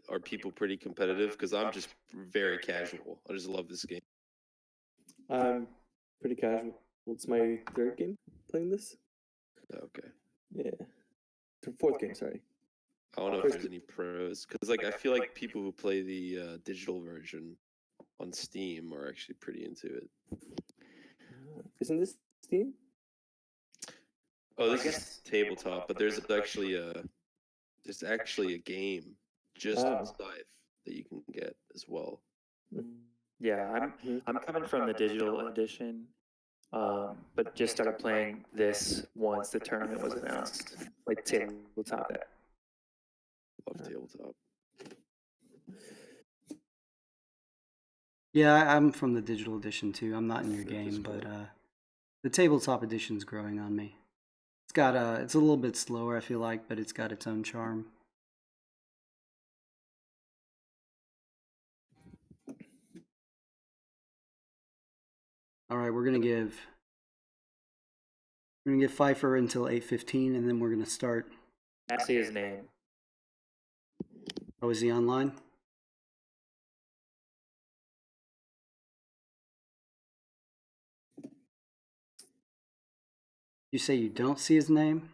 Are people pretty competitive? Because I'm just very casual. I just love this game. I'm pretty casual. Well, it's my third game playing this. Okay. Yeah. Fourth game, sorry. I don't know if there's any pros, because like I feel like people who play the digital version on Steam are actually pretty into it. Isn't this Steam? Oh, this is tabletop, but there's actually a game just on Scythe that you can get as well. Yeah, I'm coming from the digital edition, but just started playing this once the tournament was announced, like tabletop. Love tabletop. Yeah, I'm from the digital edition too. I'm not in your game, but the tabletop edition's growing on me. It's a little bit slower, I feel like, but it's got its own charm. All right, we're gonna give Pfeiffer until 8:15, and then we're gonna start. I see his name. Oh, is he online? You say you don't see his name?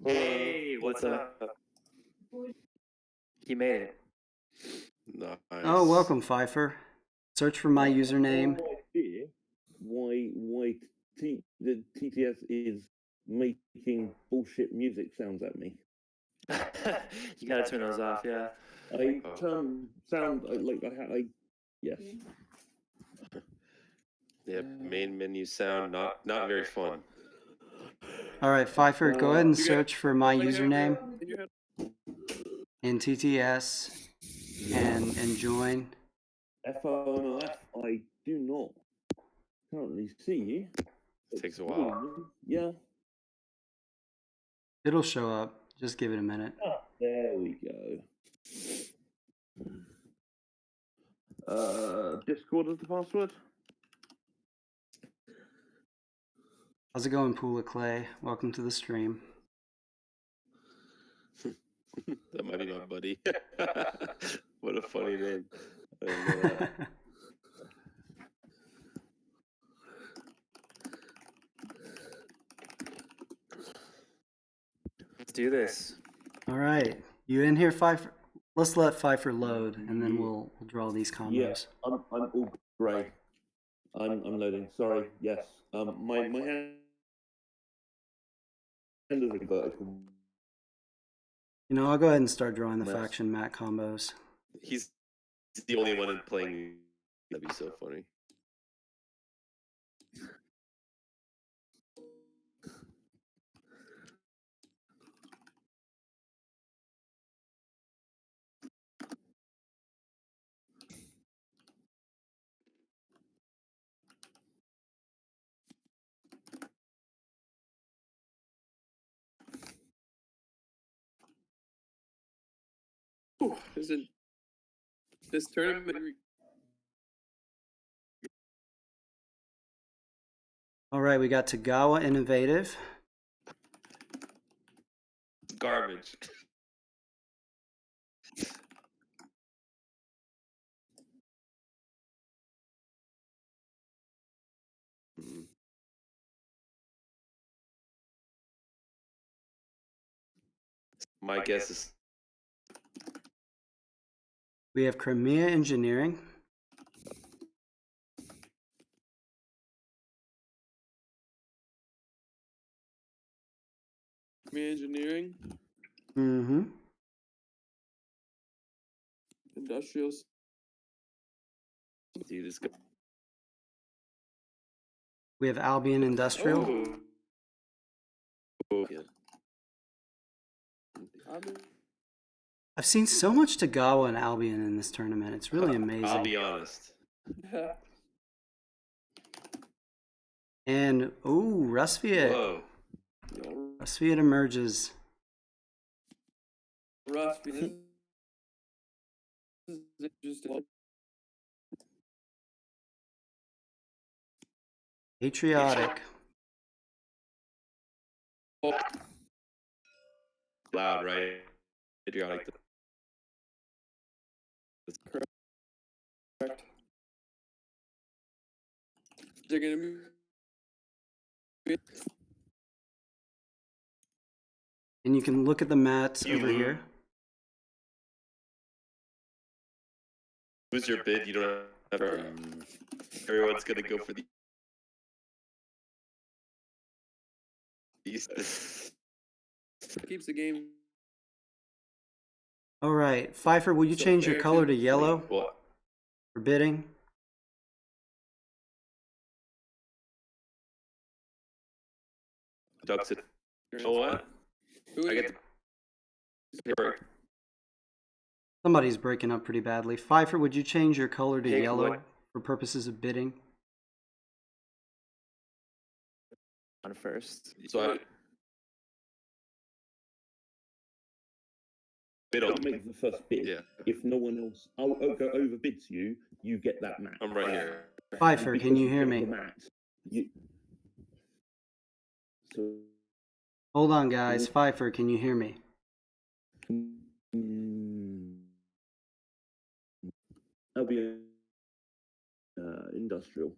Hey, what's up? He made it. Nice. Oh, welcome, Pfeiffer. Search for my username. Why the TTS is making bullshit music sounds at me. You gotta turn those off, yeah. I turn sound like yes. Yeah, main menu sound not very fun. All right, Pfeiffer, go ahead and search for my username in TTS and join. FONOF, I do not currently see you. It takes a while. Yeah. It'll show up. Just give it a minute. Ah, there we go. Discord is the password. How's it going, Pool of Clay? Welcome to the stream. That might be my buddy. What a funny name. I didn't know that. Let's do this. All right, you in here, Pfeiffer? Let's let Pfeiffer load, and then we'll draw these combos. Yeah, I'm all grey. I'm loading. Sorry. Yes. My hand is a vertical. You know, I'll go ahead and start drawing the faction mat combos. He's the only one playing. That'd be so funny. Isn't this tournament? All right, we got Tagawa Innovative. Garbage. My guess is We have Crimea Engineering. Engineering. Mm-hmm. Industrials. Dude, it's good. We have Albion Industrial. Oh, yeah. I've seen so much Tagawa and Albion in this tournament. It's really amazing. I'll be honest. And Rusviet. Whoa. Rusviet emerges. Rusty, this is interesting. Patriotic. Loud, right? Patriotic. Correct. They're gonna be. And you can look at the mats You over lose. here. Lose your bid, you don't have everyone's gonna go for the East. Keeps the game. All right, Pfeiffer, will you So change your fair color to- to yellow What? for bidding? Ducks it. Oh, what? Who I is get the paper. Somebody's breaking up pretty badly. Pfeiffer, would you change your color to Pick yellow what? for purposes of bidding? On first. So I middle. I'll make the first bid. Yeah, If no one else, I'll go overbids you. You get that mat. I'm right here. Pfeiffer, can Because you hear got me? the mat, you. So. Hold on, guys. Pfeiffer, can you hear me? That'll be industrial.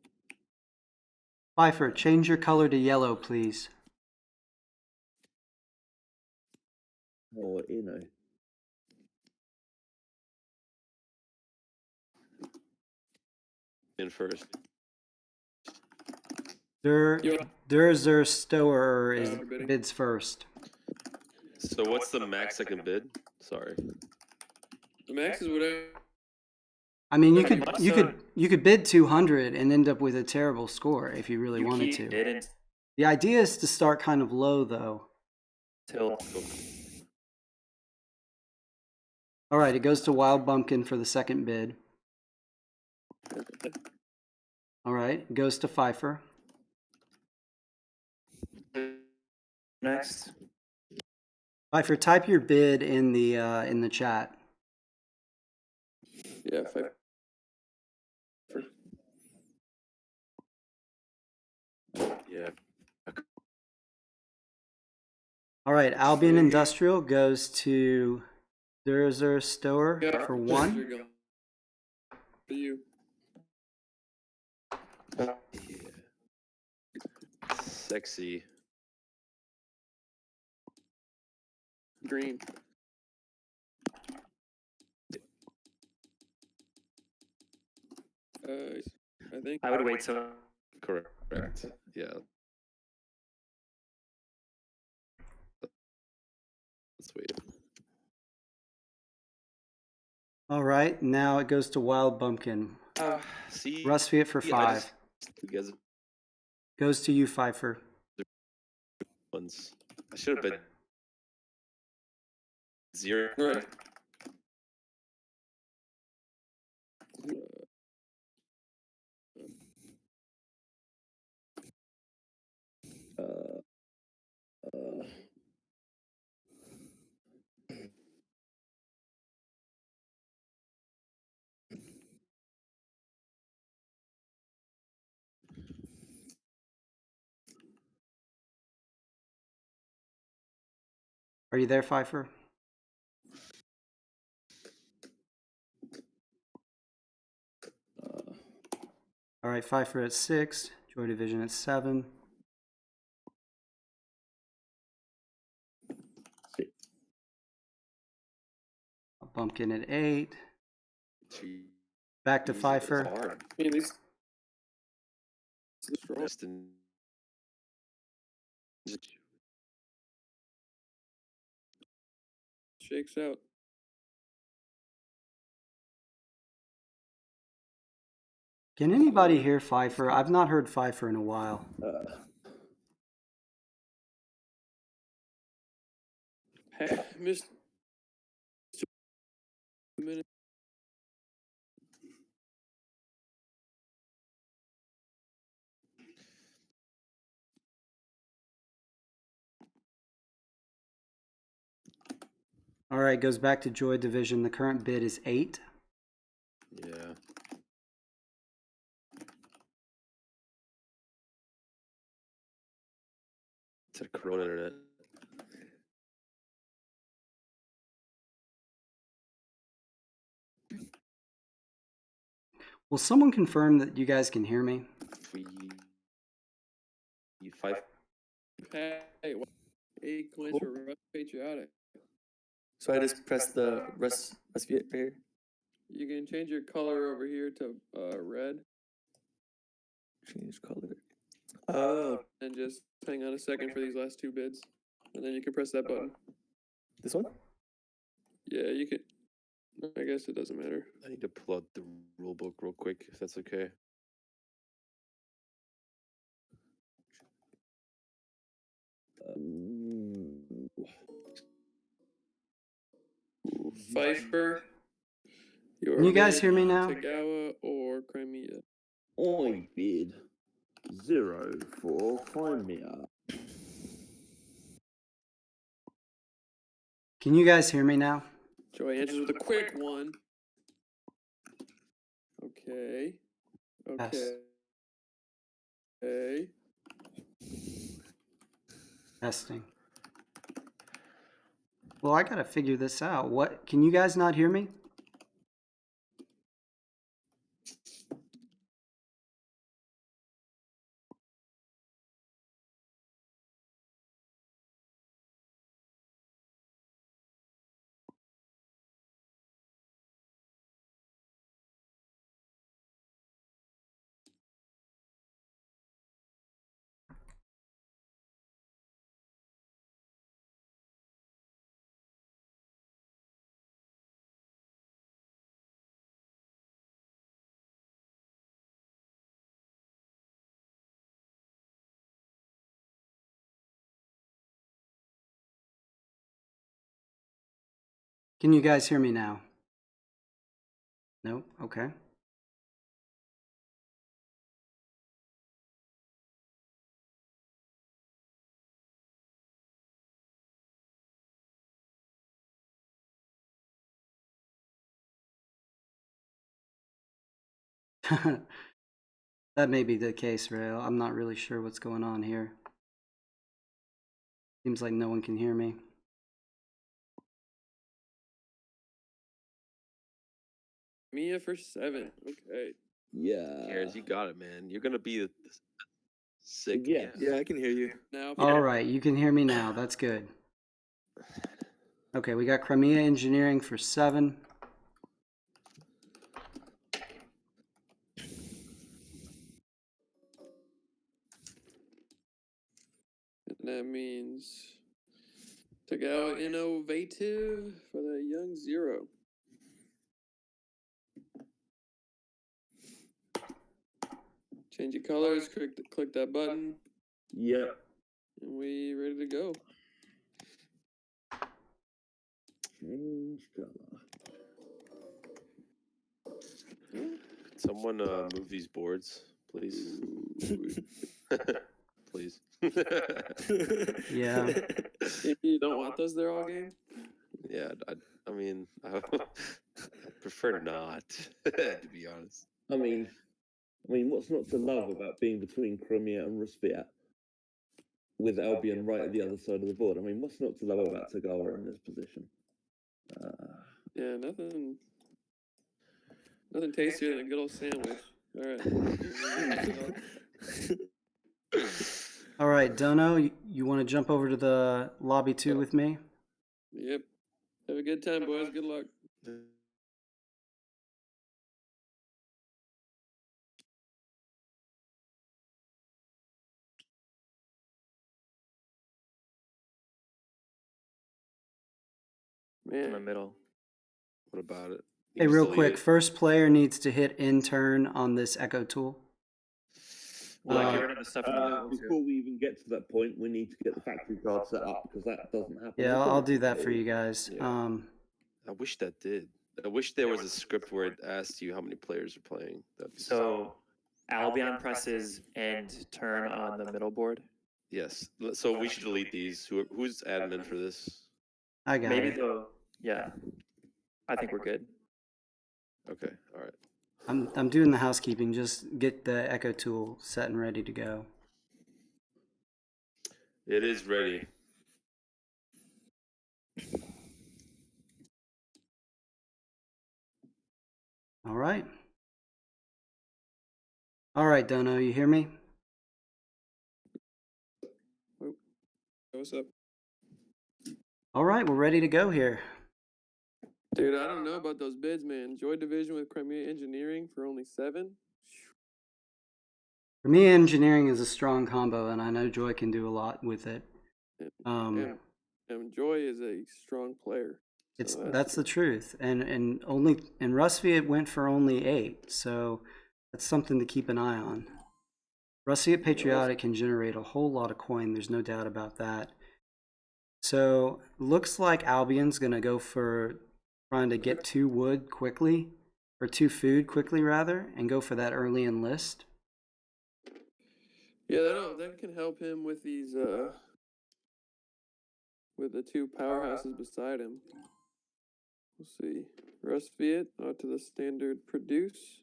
Pfeiffer, change your color to yellow, please. Or you know. In first. Der Stower is bidding. bids first. So what's the max I can bid? Sorry. The max is whatever. I mean, you Also- could bid 200 and end up with a terrible score if you really You wanted keep to. bidding The idea is to start kind of low, though. till All right, it goes to Wild Bumpkin for the second bid. All right, it goes to Pfeiffer. next. Pfeiffer, type your bid in the chat. Yeah, 5. Yeah. All right, Albion Industrial goes to Der Stower Yeah, for there 1. you go. For you. Yeah. Sexy. Green. I think. I would wait till Correct. Yeah. Let's wait. All right, now it goes to Wild Bumpkin. See. Rusfiat for Yeah, I 5. You guys Goes to you, Pfeiffer. ones. I should have been 0. Right. Are you there, Pfeiffer? All right, Pfeiffer at 6. Joy Division at 7. Bumpkin at 8. Back to Pfeiffer. Hard. I mean, these. Strong. Destin. Shakes out. Can anybody hear Pfeiffer? I've not heard Pfeiffer in a while. Hey, missed. A minute. All right, goes back to Joy Division. The current bid is 8. Yeah. It's a Corona internet. Will someone confirm that you guys can hear me? Five. Hey, 8 coins for Russ Patriotic. So I just press the rest right here. You can change your color over here to red, Change color. Oh, and just hang on a second for these last 2 bids, and then you can press that button. this one? Yeah, you can. I guess it doesn't matter. I need to pull out the rule book real quick, if that's okay. Pfeiffer. Can you guys bid, hear me now? Tagawa or Crimea. I bid 0 for Crimea. Can you guys hear me now? Joy answers with a quick one. Okay. Okay. Yes. Okay. Testing. Well, I gotta figure this out. What? Can you guys not hear me? Can you guys hear me now? No? Okay. That may be the case, Rail. I'm not really sure what's going on here. Seems like no one can hear me. Mia for 7. Okay. Yeah. Cares, you got it, man. You're gonna be sick. Yeah. Yeah, I can hear you. Now. All right, you can hear me now. That's good. Okay, we got Crimea Engineering for 7. And that means Tagawa Innovative for the Young Zero. Change your colors, click that button, Yep. and we ready to go. Change color. Could someone move these boards, please? Please. Yeah. You don't want those there all game? Yeah, I mean, I prefer not, to be honest. I mean, what's not to love about being between Crimea and Rusviet, with Albion right at the other side of the board? I mean, what's not to love about Tagawa in this position? Yeah, nothing tastier than a good old sandwich. All right. All right, Dono, you want to jump over to the lobby 2 with me? Yep. Have a good time, boys. Good luck. In the Man, middle. What about it? Hey, You real delete quick, it. first player needs to hit intern on this echo tool. Will I get rid of the stuff in the middle too? Before we even get to that point, we need to get the factory card set up because that doesn't happen. Yeah, I'll do that for you guys. Yeah. I wish that did. I wish there was a script where it asked you how many players are playing. That'd be So Albion presses end turn on the middle board. yes. So we should delete these. Who's admin for this? I got Maybe it. the yeah, I think we're good. Okay, all right. I'm doing the housekeeping. Just get the echo tool set and ready to go. It is ready. All right. All right, Dono, you hear me? What's up? All right, we're ready to go here. Dude, I don't know about those bids, man. Joy Division with Crimea Engineering for only 7. For me, engineering is a strong combo, and I know Joy can do a lot with it. And Joy is a strong player. So That's the truth, and Rusty it went for only 8, so that's something to keep an eye on. Rusty at Patriotic can generate a whole lot of coin. There's no doubt about that. So looks like Albion's gonna go for trying to get 2 wood quickly, or 2 food quickly rather, and go for that early enlist. yeah, that can help him with these with the 2 powerhouses beside him. We'll see. Russ Viet out to the standard produce.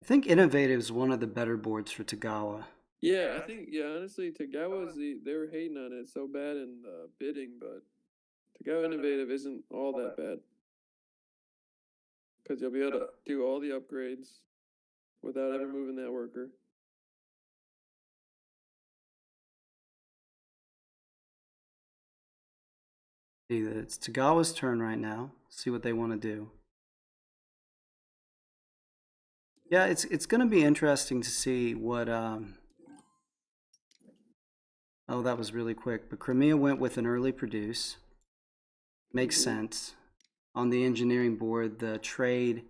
I think Innovative is one of the better boards for Tagawa. Yeah, I think honestly, Tagawa's they were hating on it so bad in bidding, but Tagawa Innovative isn't all that bad because you'll be able to do all the upgrades without ever moving that worker. It's Tagawa's turn right now. See what they want to do. Yeah, it's going to be interesting to see what. Oh, that was really quick. But Crimea went with an early produce. Makes sense. On the engineering board, the trade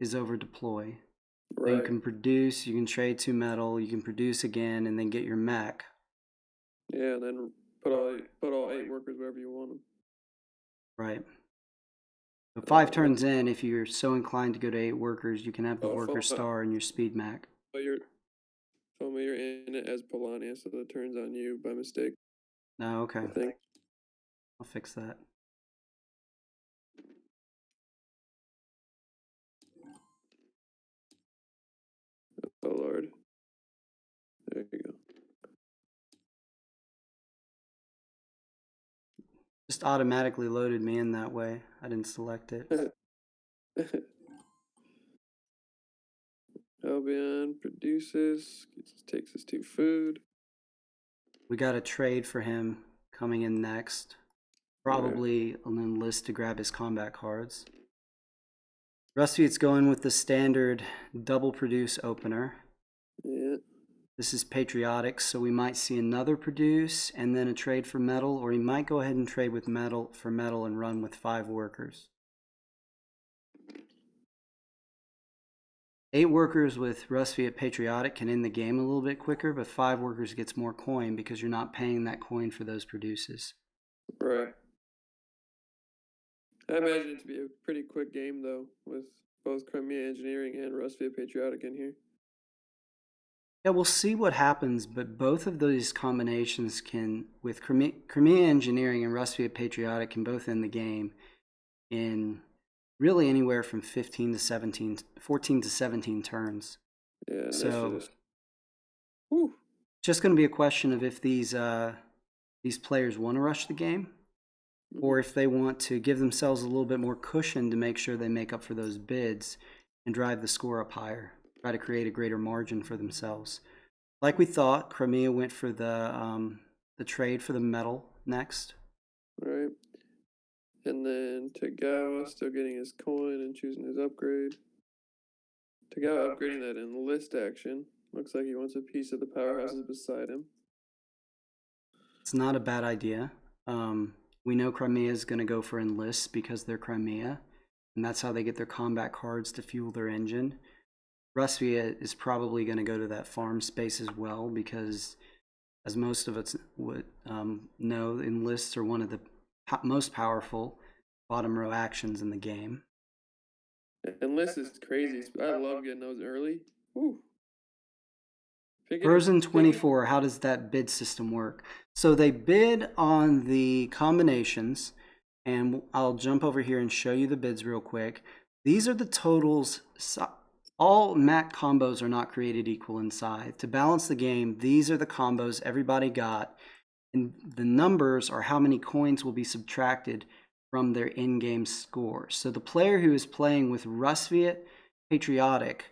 is over deploy. Right. So you can produce, you can trade 2 metal, you can produce again, and then get your mech. Yeah, and then put all 8 workers wherever you want them. Right. So 5 turns in, if you're so inclined to go to 8 workers, you can have the worker star and your speed mech. But you're in it as Polania, so the turn's on you by mistake. Oh, okay. I think. I'll fix that. Oh Lord. There you go. Just automatically loaded me in that way. I didn't select it. Albion produces, takes his 2 food. We got a trade for him coming in next. Probably an enlist to grab his combat cards. Rustfeet's going with the standard double produce opener. Yeah. This is patriotic, so we might see another produce and then a trade for metal, or he might go ahead and trade with metal for metal and run with 5 workers. 8 workers with Rustfeet Patriotic can end the game a little bit quicker, but 5 workers gets more coin because you're not paying that coin for those produces. Right. I imagine it to be a pretty quick game, though, with both Crimea Engineering and Rustfeet Patriotic in here. Yeah, we'll see what happens, but both of those combinations can, with Crimea Engineering and Rustfeet Patriotic, can both end the game in really anywhere from 14 to 17 turns. Yeah, so whew. Just going to be a question of if these players want to rush the game, or if they want to give themselves a little bit more cushion to make sure they make up for those bids and drive the score up higher, try to create a greater margin for themselves. Like we thought, Crimea went for the trade for the metal next. Right. And then Tagawa still getting his coin and choosing his upgrade. Tagawa upgrading that enlist action. Looks like he wants a piece of the powerhouses beside him. It's not a bad idea. We know Crimea is going to go for enlists because they're Crimea, and that's how they get their combat cards to fuel their engine. Rusvia is probably going to go to that farm space as well because, as most of us would know, enlists are one of the most powerful bottom row actions in the game. Enlist is crazy. I love getting those early Whew. Version 24, how does that bid system work? So they bid on the combinations, and I'll jump over here and show you the bids real quick. These are the totals. All mat combos are not created equal in Scythe. To balance the game, these are the combos everybody got, and the numbers are how many coins will be subtracted from their in-game score. So the player who is playing with Rusviet Patriotic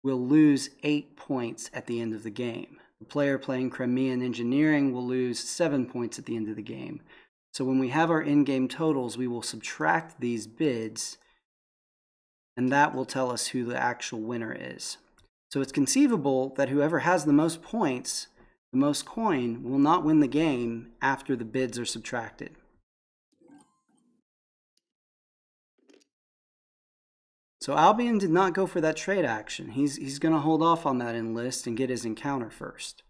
will lose 8 points at the end of the game. The player playing Crimean Engineering will lose 7 points at the end of the game. So when we have our in-game totals, we will subtract these bids, and that will tell us who the actual winner is. So it's conceivable that whoever has the most points, the most coin, will not win the game after the bids are subtracted. So Albion did not go for that trade action. He's going to hold off on that enlist and get his encounter first.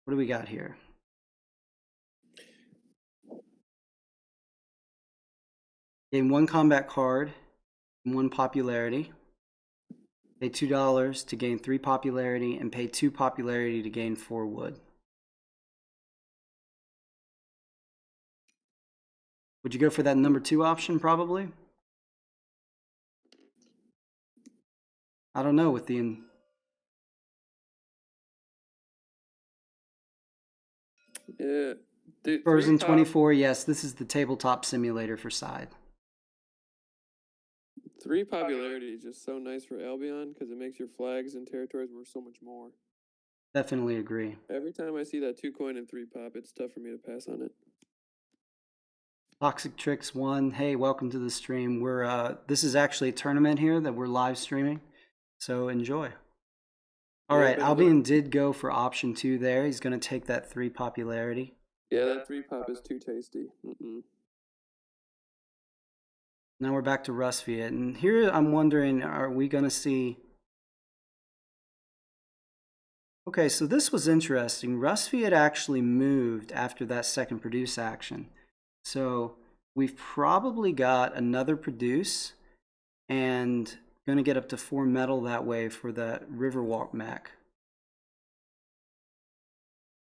What do we got here? Gain 1 combat card and 1 popularity. Pay $2 to gain 3 popularity and pay 2 popularity to gain 4 wood. Would you go for that number 2 option, probably? I don't know with the... Yeah. Dude, Version 24, yes, this is the tabletop simulator for Scythe. 3 popularity is just so nice for Albion because it makes your flags and territories worth so much more. Definitely agree. Every time I see that 2 coin and 3 pop, it's tough for me to pass on it. Toxic Tricks 1, hey, welcome to the stream. This is actually a tournament here that we're live streaming, so enjoy. All right, Albion did go for option 2 there. He's going to take that 3 popularity. Yeah, that 3 pop is too tasty. Now we're back to Rusviet, and here I'm wondering, are we going to see... Okay, so this was interesting. Rusviet actually moved after that second produce action. So we've probably got another produce and going to get up to 4 metal that way for that Riverwalk mech.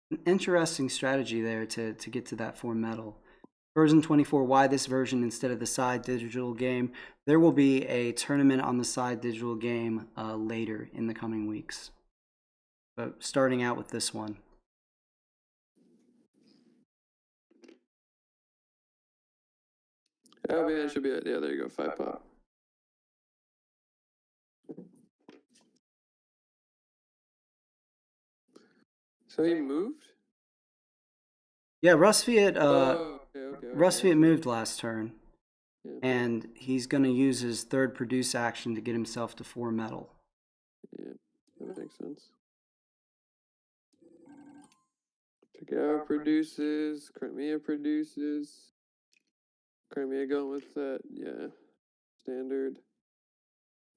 An interesting strategy there to get to that 4 metal. Version 24, why this version instead of the Scythe digital game? There will be a tournament on the Scythe digital game later in the coming weeks. But starting out with this one. Albion should be at, yeah, there you go, 5 pop. So he moved? Yeah, Rusviet, okay. Rusviet moved last turn. Yeah. And he's going to use his 3rd produce action to get himself to 4 metal. Yeah, that makes sense. Tagawa produces, Crimea produces. Crimea going with that, yeah, standard.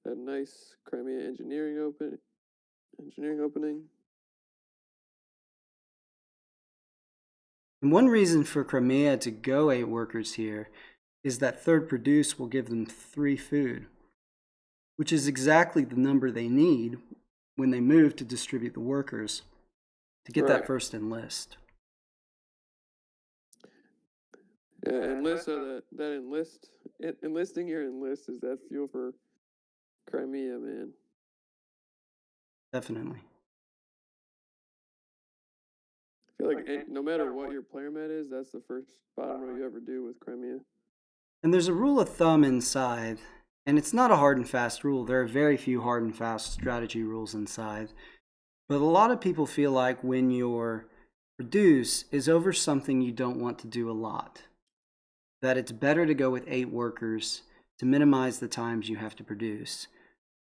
That nice Crimea engineering opening. And one reason for Crimea to go 8 workers here is that 3rd produce will give them 3 food, which is exactly the number they need when they move to distribute the workers to get that first enlist. Yeah, enlist, so enlisting your enlist is that fuel for Crimea, man. Definitely. I feel like no matter what your player mat is, that's the first bottom row you ever do with Crimea. And there's a rule of thumb in Scythe, and it's not a hard and fast rule. There are very few hard and fast strategy rules in Scythe. But a lot of people feel like when your produce is over something you don't want to do a lot, that it's better to go with 8 workers to minimize the times you have to produce.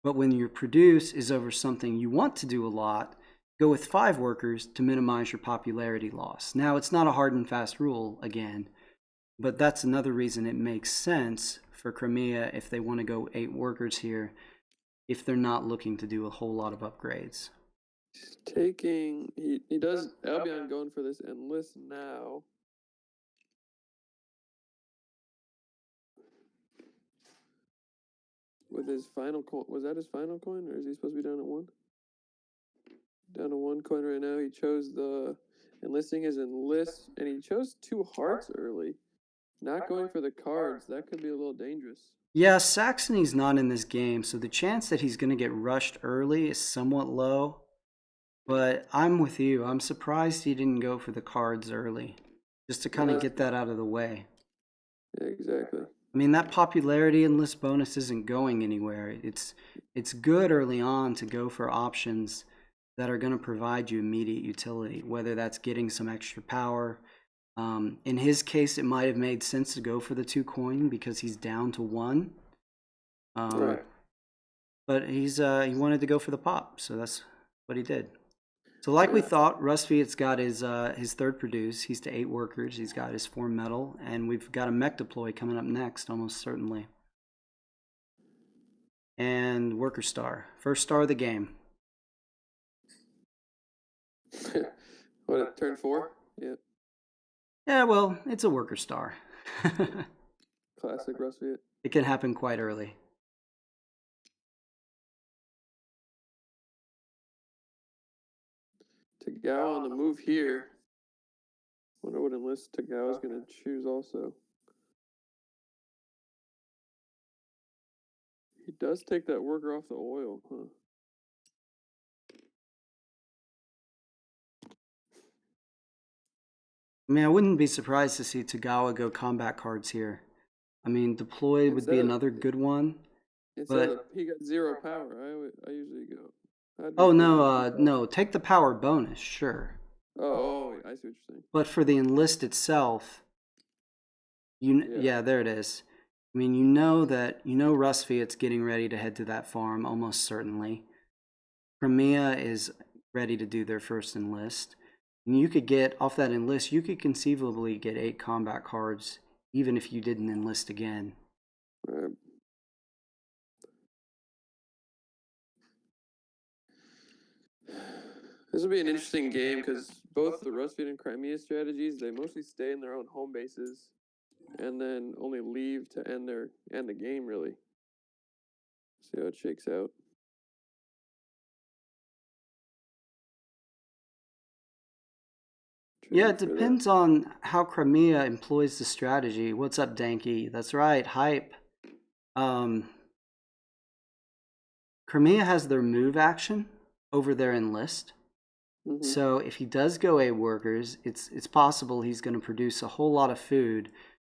But when your produce is over something you want to do a lot, go with 5 workers to minimize your popularity loss. Now, it's not a hard and fast rule, again, but that's another reason it makes sense for Crimea if they want to go 8 workers here, if they're not looking to do a whole lot of upgrades. He's taking, he does, Albion going for this enlist now. with his final coin. Was that his final coin, or is he supposed to be down at 1? Down to 1 coin right now. He chose the enlisting his enlist, and he chose 2 hearts early. Not going for the cards. That could be a little dangerous. Yeah, Saxony's not in this game, so the chance that he's going to get rushed early is somewhat low. But I'm with you. I'm surprised he didn't go for the cards early, just to kind of get that out of the way. Yeah, exactly. I mean, that popularity enlist bonus isn't going anywhere. It's good early on to go for options that are going to provide you immediate utility, whether that's getting some extra power. In his case, it might have made sense to go for the 2 coin because he's down to 1. Right. But he wanted to go for the pop, so that's what he did. So like we thought, Rustviet's got his 3rd produce. He's to 8 workers. He's got his 4 metal, and we've got a mech deploy coming up next, almost certainly. And worker star, first star of the game. What, turn 4? Yeah. Yeah, well, it's a worker star. Classic Rustviet. It can happen quite early. Tagawa on the move here. Wonder what enlist Tagawa's going to choose also. He does take that worker off the oil, huh? I mean, I wouldn't be surprised to see Tagawa go combat cards here. I mean, deploy would be another good one. But he got 0 power. I usually go. Oh no, no, take the power bonus, sure. Oh, I see what you're saying. But for the enlist itself, yeah, there it is. I mean, you know Rustviet's getting ready to head to that farm almost certainly. Crimea is ready to do their first enlist. And you could get off that enlist, you could conceivably get 8 combat cards even if you didn't enlist again. Right. This will be an interesting game because both the Rustviet and Crimea strategies, they mostly stay in their own home bases and then only leave to end the game, really. See how it shakes out. Yeah, it depends on how Crimea employs the strategy. What's up, Danky? That's right, hype. Crimea has their move action over their enlist. Mm-hmm. So if he does go 8 workers, it's possible he's going to produce a whole lot of food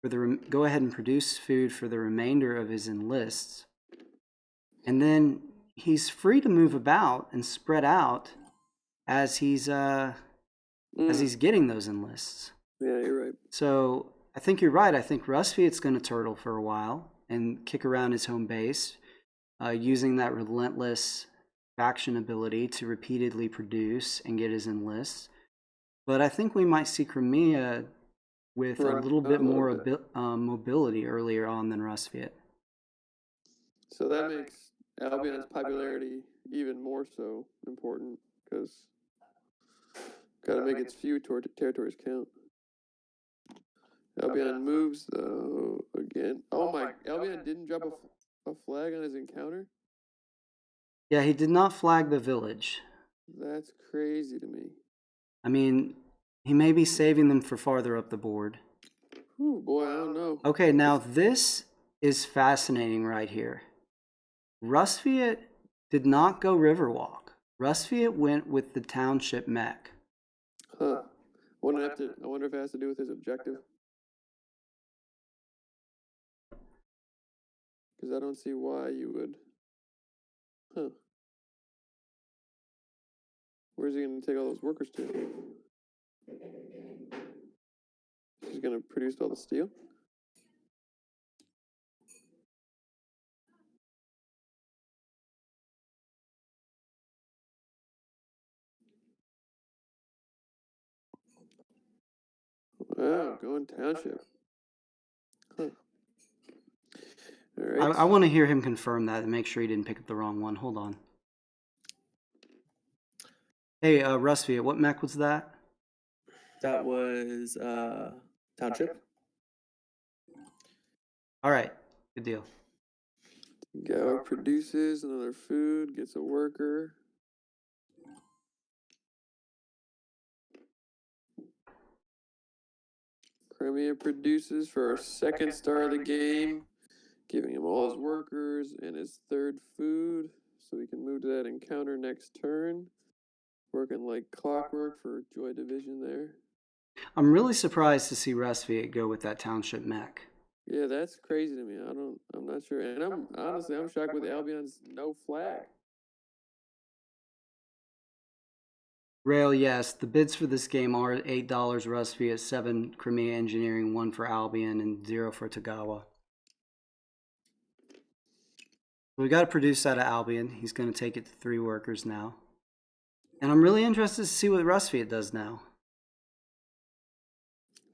for go ahead and produce food for the remainder of his enlists. And then he's free to move about and spread out as he's getting those enlists. Yeah, you're right. So I think you're right. I think Rustviet's going to turtle for a while and kick around his home base, using that relentless faction ability to repeatedly produce and get his enlists. But I think we might see Crimea with a little bit more mobility earlier on than Rustviet. So that makes Albion's popularity even more so important because got to make its few territories count. Albion moves though again. Oh my! Albion didn't drop a flag on his encounter. Yeah, he did not flag the village. That's crazy to me. I mean, he may be saving them for farther up the board. Ooh, boy, I don't know. Okay, now this is fascinating right here. Rustviet did not go Riverwalk. Rustviet went with the township mech. Huh. I wonder if it has to do with his objective. Because I don't see why you would. Huh. Where's he going to take all those workers to? He's going to produce all the steel? Wow, going township. Huh. All right. I want to hear him confirm that and make sure he didn't pick up the wrong one. Hold on. Hey, Rustviet, what mech was that? That was township. All right, good deal. Gower produces another food, gets a worker. Crimea produces for our second star of the game, giving him all his workers and his third food, so we can move to that encounter next turn. Working like clockwork for Joy Division there. I'm really surprised to see Rustviet go with that township mech. Yeah, that's crazy to me. I'm not sure. And I'm shocked with Albion's no flag. Rail, yes, the bids for this game are $8 Rustviet, 7 Crimea Engineering, 1 for Albion, and 0 for Tagawa. We got to produce out of Albion. He's going to take it to 3 workers now. And I'm really interested to see what Rustviet does now.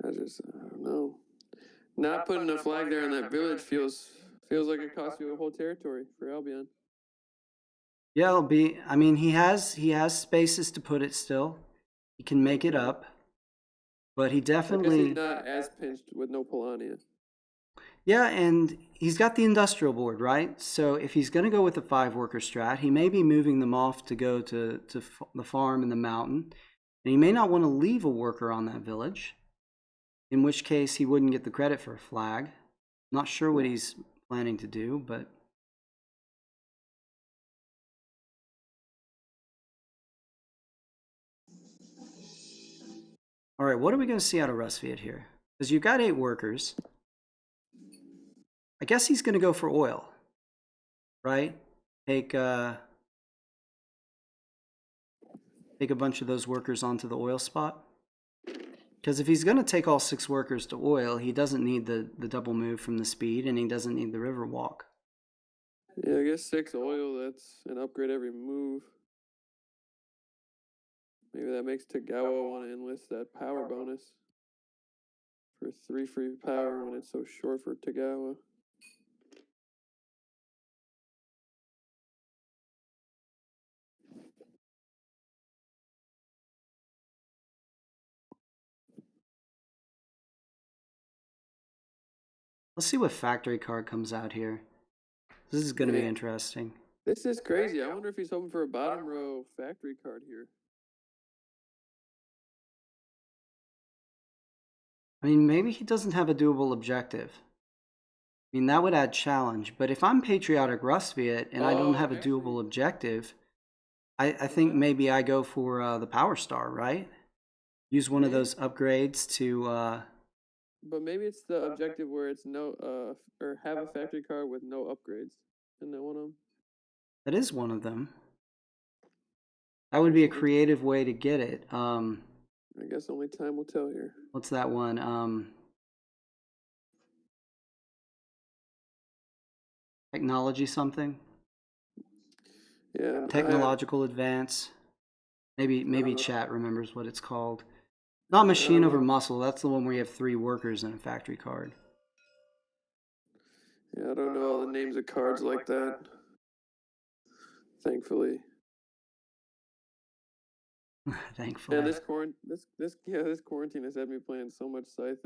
I don't know. Not putting a flag there in that village feels like it costs you a whole territory for Albion. Yeah, it'll be. I mean, he has spaces to put it still. He can make it up, but he definitely. I guess he's not as pinched with no Polania. Yeah, and he's got the industrial board, right? So if he's going to go with the 5-worker strat, he may be moving them off to go to the farm in the mountain, and he may not want to leave a worker on that village. In which case, he wouldn't get the credit for a flag. Not sure what he's planning to do, but. All right, what are we going to see out of Rustviet here? Because you've got 8 workers. I guess he's going to go for oil, right? Take a bunch of those workers onto the oil spot. Because if he's going to take all 6 workers to oil, he doesn't need the double move from the speed, and he doesn't need the river walk. Yeah, I guess 6 oil, that's an upgrade every move. Maybe that makes Tagawa want to enlist that power bonus for 3 free power when it's so short for Tagawa. Let's see what factory card comes out here. This is going to be interesting. This is crazy. I wonder if he's hoping for a bottom row factory card here. I mean, maybe he doesn't have a doable objective. I mean, that would add challenge. But if I'm Patriotic Rustviet and I don't have a doable objective, I think maybe I go for the Power Star, right? Use one of those upgrades to... But maybe it's the objective where it's no, or have a factory card with no upgrades. Isn't that one of them? That is one of them. That would be a creative way to get it. I guess only time will tell here. What's that one? Technology something? Yeah. Technological advance. Maybe chat remembers what it's called. Not machine over muscle. That's the one where you have 3 workers in a factory card. Yeah, I don't know all the names of cards like that. Thankfully. Thankfully. And this quarantine has had me playing so much Scythe.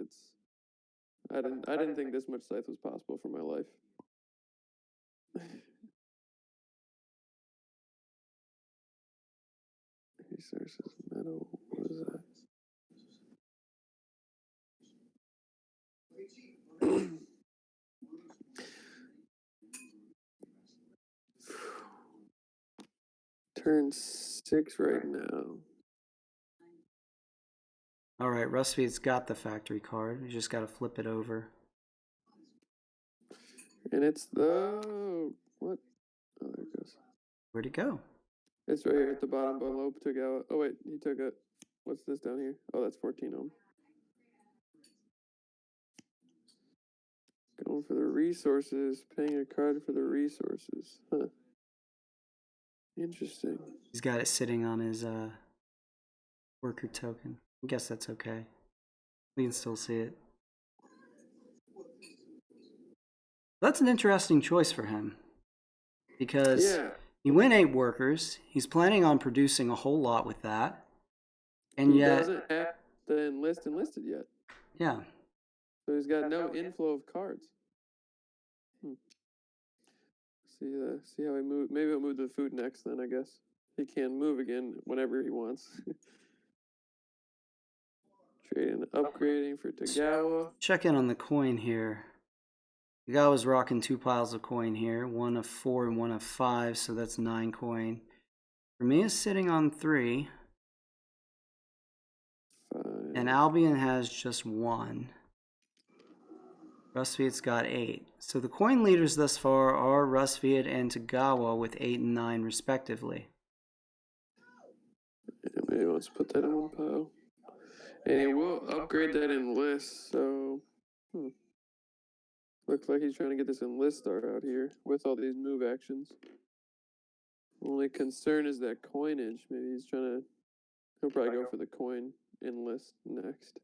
I didn't think this much Scythe was possible for my life. Resources, metal, what is that? Turn 6 right now. All right, Rustviet's got the factory card. You just got to flip it over. And it's the... What? Oh, there it goes. Where'd it go? It's right here at the bottom below Tagawa. Oh, wait, he took a... What's this down here? Oh, that's 14 ohm. Going for the resources, paying a card for the resources. Huh. Interesting. He's got it sitting on his worker token. I guess that's okay. We can still see it. That's an interesting choice for him. Because he went 8 workers. He's planning on producing a whole lot with that. And he doesn't have to enlisted yet. Yeah. So he's got no inflow of cards. See how he move. Maybe he'll move to the food next. Then I guess he can move again whenever he wants. Trading, upgrading for Tagawa. Check in on the coin here. Tagawa's rocking 2 piles of coin here, 1 of 4 and 1 of 5, so that's 9 coin. Cremia's sitting on 3. 5. And Albion has just 1. Rustviet's got 8. So the coin leaders thus far are Rustviet and Tagawa with 8 and 9 respectively. Yeah, maybe let's put that in one pile. And he will upgrade that enlist, so looks like he's trying to get this enlist star out here with all these move actions. Only concern is that coinage. Maybe he's trying to. He'll probably go for the coin enlist next.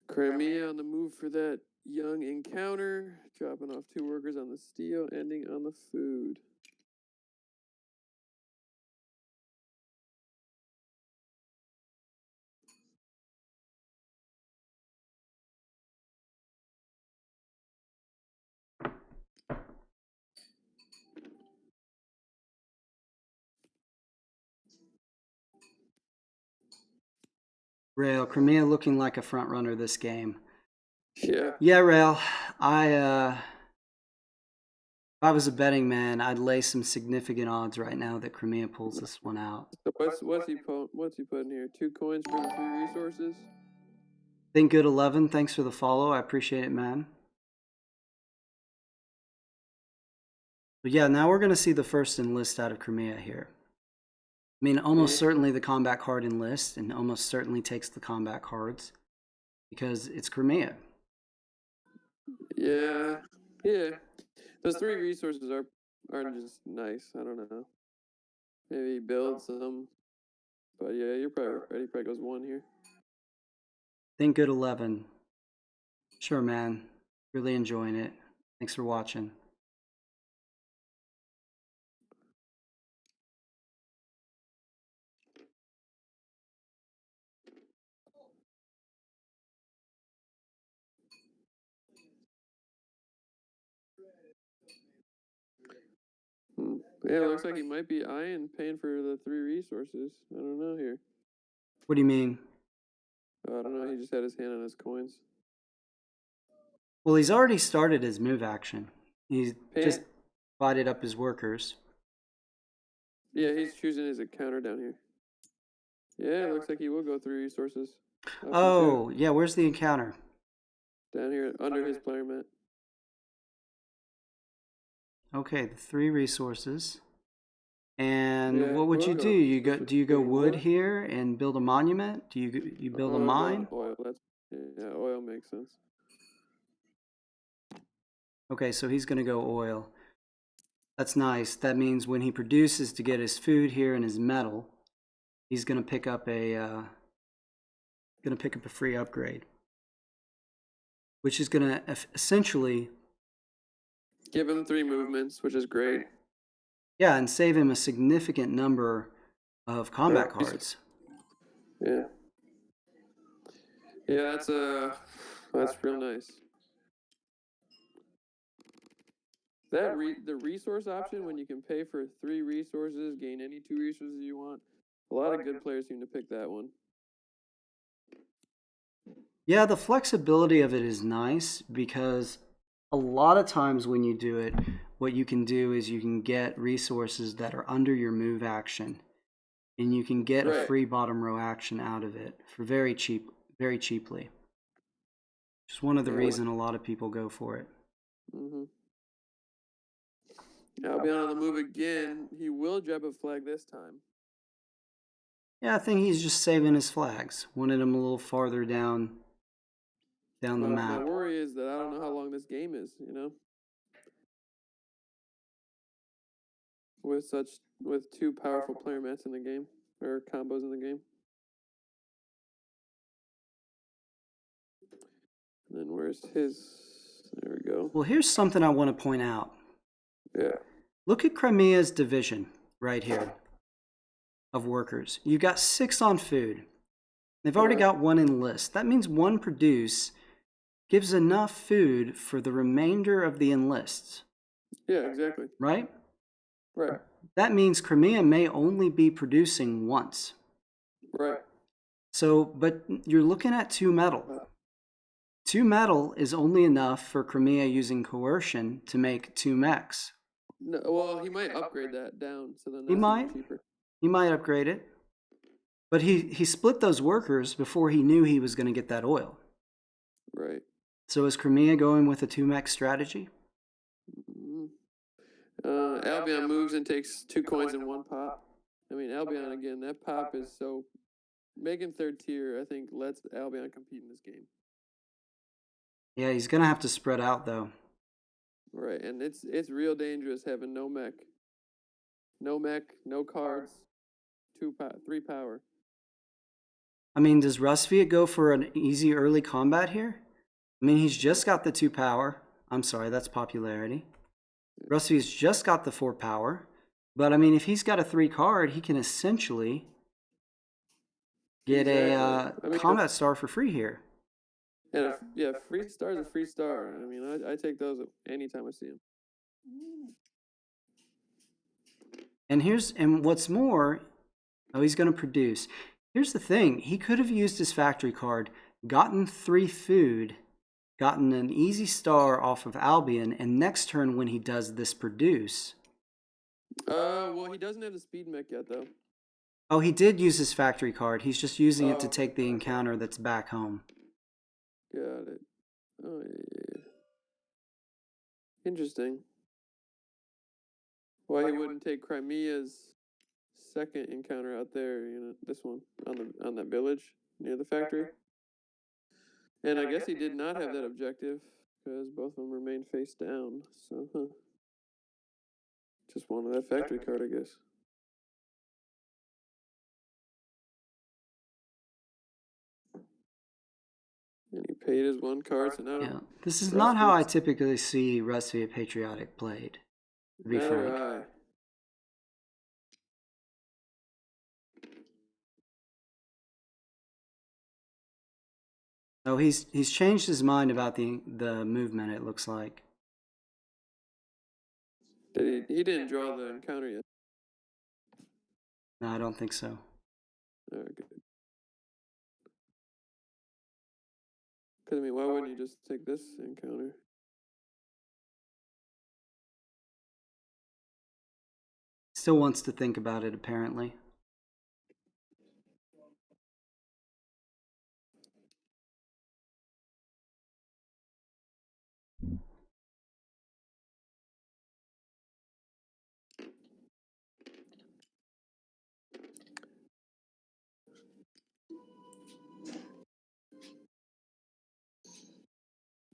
Crimea on the move for that young encounter, dropping off 2 workers on the steel, ending on the food. Rail, Crimea looking like a front runner this game. Yeah. Yeah, Rail. If I was a betting man, I'd lay some significant odds right now that Crimea pulls this one out. So what's he putting here? 2 coins for the 3 resources. Think good 11. Thanks for the follow. I appreciate it, man. But yeah, now we're going to see the first enlist out of Crimea here. I mean, almost certainly the combat card enlist, and almost certainly takes the combat cards because it's Crimea. Yeah. Those 3 resources aren't just nice. I don't know. Maybe he builds them. But yeah, you're probably right. He probably goes 1 here. Think good 11. Sure, man. Really enjoying it. Thanks for watching. Yeah, it looks like he might be eyeing paying for the 3 resources. I don't know here. What do you mean? I don't know. He just had his hand on his coins. Well, he's already started his move action. He's just divided up his workers. Yeah, he's choosing his encounter down here. Yeah, it looks like he will go 3 resources. Oh, yeah, where's the encounter? Down here under his player mat. Okay, the 3 resources. And Yeah, what would we'll you go. do? Do you go wood Wood? here and build a monument? Do you build a mine? Oil. Yeah, oil makes sense. Okay, so he's going to go oil. That's nice. That means when he produces to get his food here and his metal, he's going to pick up a free upgrade, which is going to essentially Give him 3 movements, which is great. yeah, and save him a significant number of combat Yeah. cards. Yeah. Yeah, that's real nice. The resource option when you can pay for 3 resources, gain any 2 resources you want. A lot of good players seem to pick that one. Yeah, the flexibility of it is nice because a lot of times when you do it, what you can do is you can get resources that are under your move action, and you can get a free bottom row action out of it for very cheaply. Which is one of the reasons a lot of people go for it. Albion on the move again. He will drop a flag this time. Yeah, I think he's just saving his flags. Wanted him a little farther down the map. My worry is that I don't know how long this game is, with 2 powerful player mats in the game, or combos in the game. And then where's his? There we go. Well, here's something I want to point out. Yeah. Look at Crimea's division right here of workers. You got 6 on food. They've already got 1 enlist. That means 1 produce gives enough food for the remainder of the enlists. Yeah, exactly. right? Right. That means Crimea may only be producing once. Right. So, but you're looking at 2 metal. 2 metal is only enough for Crimea using coercion to make 2 mechs. No, well, he might upgrade that down so then He that's might. even cheaper. He might upgrade it. But he split those workers before he knew he was going to get that oil. Right. So is Crimea going with a 2 mech strategy? Mhm. Albion moves and takes 2 coins in 1 pop. I mean, Albion again. That pop is so making 3rd tier. I think lets Albion compete in this game. Yeah, he's going to have to spread out though. Right, and it's real dangerous having no mech, no cards, 3 power. I mean, does Rusviet go for an easy early combat here? I mean, he's just got the 2 power. I'm sorry, that's popularity. Rusviet's just got the 4 power. But I mean, if he's got a 3 card, he can essentially get a combat star for free here. And yeah, free star is a free star. I mean, I take those anytime I see them. And what's more, oh, he's going to produce. Here's the thing. He could have used his factory card, gotten 3 food, gotten an easy star off of Albion, and next turn when he does this produce. Well, he doesn't have the speed mech yet, though. Oh, he did use his factory card. He's just using it to take the encounter that's back home. Got it. Oh, yeah. Interesting. Why he wouldn't take Crimea's 2nd encounter out there, this one, on that village near the factory. And I guess he did not have that objective, because both of them remain face down, so, just wanted that factory card, I guess. And he paid his 1 card, so now... Yeah, this is not how I typically see Rusviet Patriotic played, to be frank. Neither Oh, he's changed his mind about the movement, it looks like. He didn't draw the encounter yet. No, I don't think so. Alright, good. Because, I mean, why wouldn't you just take this encounter? Still wants to think about it, apparently.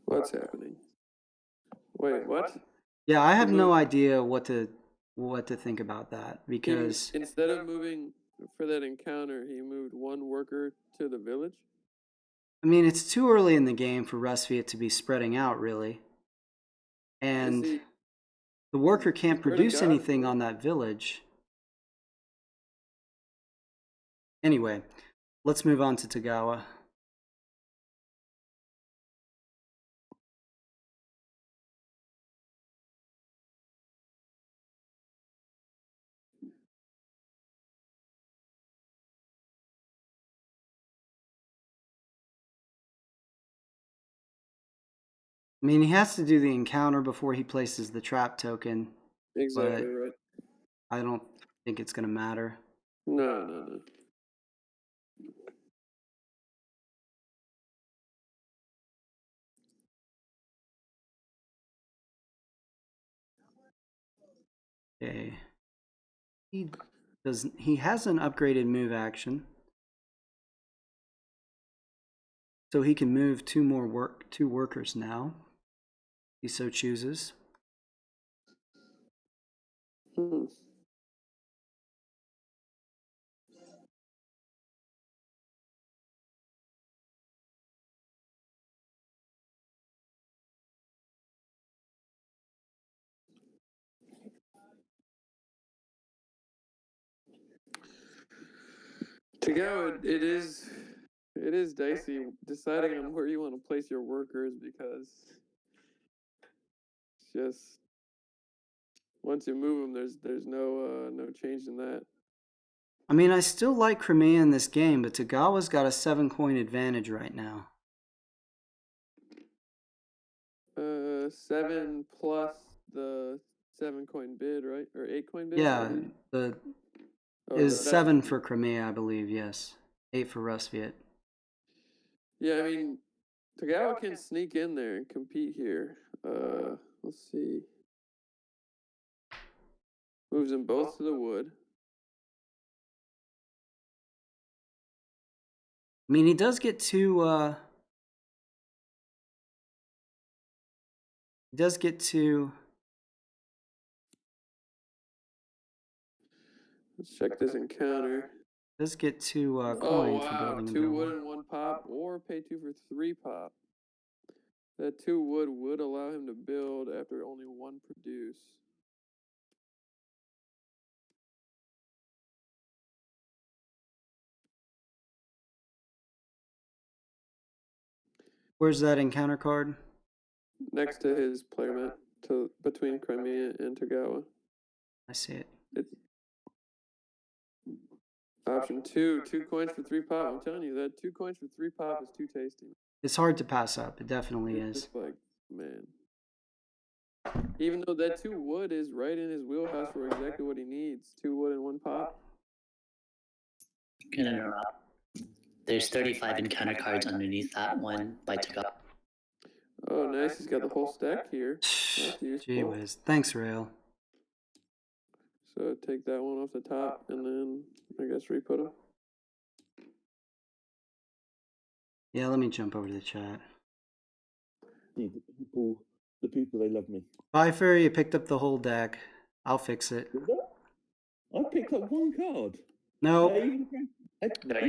What's happening? Wait, what? Yeah, I have no idea what to think about that, because Instead of moving for that encounter, he moved 1 worker to the village? I mean, it's too early in the game for Rusviet to be spreading out, really. And the worker can't produce anything on that village. Anyway, let's move on to Tagawa. I mean, he has to do the encounter before he places the trap token. Exactly right. I don't think it's going to matter. No. Okay. He has an upgraded move action. So he can move 2 workers now. He so chooses. To go, it is dicey deciding on where you want to place your workers, because it's just Once you move them, there's no change in that. I mean, I still like Crimea in this game, but Tagawa's got a 7-coin advantage right now. 7 plus the 7-coin bid, right? Or 8-coin bid? Yeah, is that's 7 for Crimea, I believe, yes. 8 for Rusviet. Yeah, I mean, Tagawa can sneak in there and compete here. Let's see. Moves them both to the wood. I mean, he does get two, Let's check this encounter. Does get 2 Oh, coin for wow. building a 2 mill. wood and 1 pop, or pay 2 for 3 pop. That 2 wood would allow him to build after only 1 produce. Where's that encounter card? Next to his player mat, between Crimea and Tagawa. I see it. It's option 2, 2 coins for 3 pop. I'm telling you, that 2 coins for 3 pop is too tasty. It's hard to pass up. It definitely It's is. just like, man. Even though that 2 wood is right in his wheelhouse for exactly what he needs. 2 wood and 1 pop. Can interrupt. There's 35 encounter cards underneath that one by Tagawa. Oh, nice. He's got the whole stack here. That's useful. Gee whiz. Thanks, Rail. So take that one off the top and then, I guess, re-put them. Yeah, let me jump over to the chat. The people, they love me. Bye, Fairy. You picked up the whole deck. I'll fix it. I picked up 1 card. Nope. No,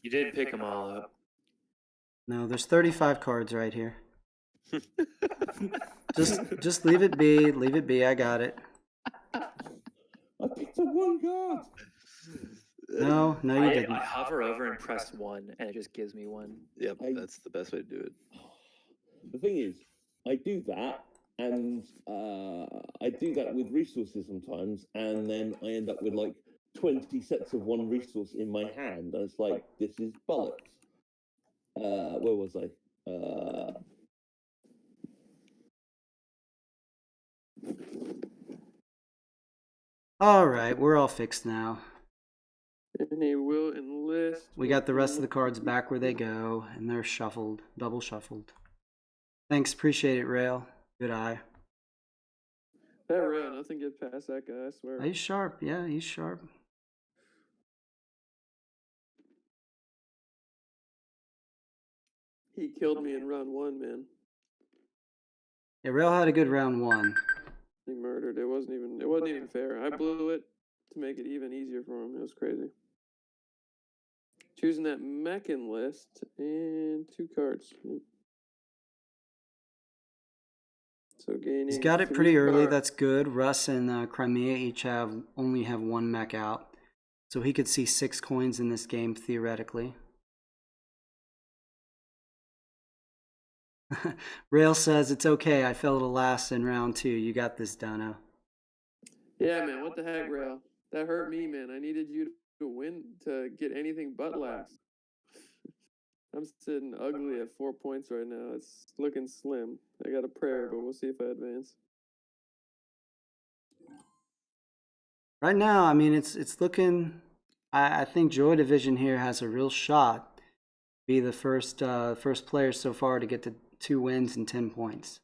you did pick them all up. No, there's 35 cards right here. Just leave it be. Leave it be. I got it. I picked up 1 card. No, you didn't. I hover over and press 1, and it just gives me 1. Yep, that's the best way to do it. The thing is, I do that, and I do that with resources sometimes, and then I end up with like 20 sets of 1 resource in my hand. And it's like, this is bollocks. Where was I? All right, we're all fixed now. And he will enlist. We got the rest of the cards back where they go, and they're shuffled, double shuffled. Thanks, appreciate it, Rail. Good eye. That Rail, nothing gets past that guy, I swear. He's sharp, yeah, he's sharp. He killed me in round 1, man. Yeah, Rail had a good round 1. He murdered. It wasn't even fair. I blew it to make it even easier for him. It was crazy. Choosing that mech enlist and 2 cards. So gaining. He's got it 3 pretty early. cards. That's good. Russ and Crimea each only have 1 mech out, so he could see 6 coins in this game theoretically. Rail says it's okay. I fell to last in round 2. You got this, Dono. Yeah, man. What the heck, Rail? That hurt me, man. I needed you to win to get anything but last. I'm sitting ugly at 4 points right now. It's looking slim. I got a prayer, but we'll see if I advance. Right now, I mean, it's looking. I think Joy Division here has a real shot. Be the first player so far to get to 2 wins and 10 points.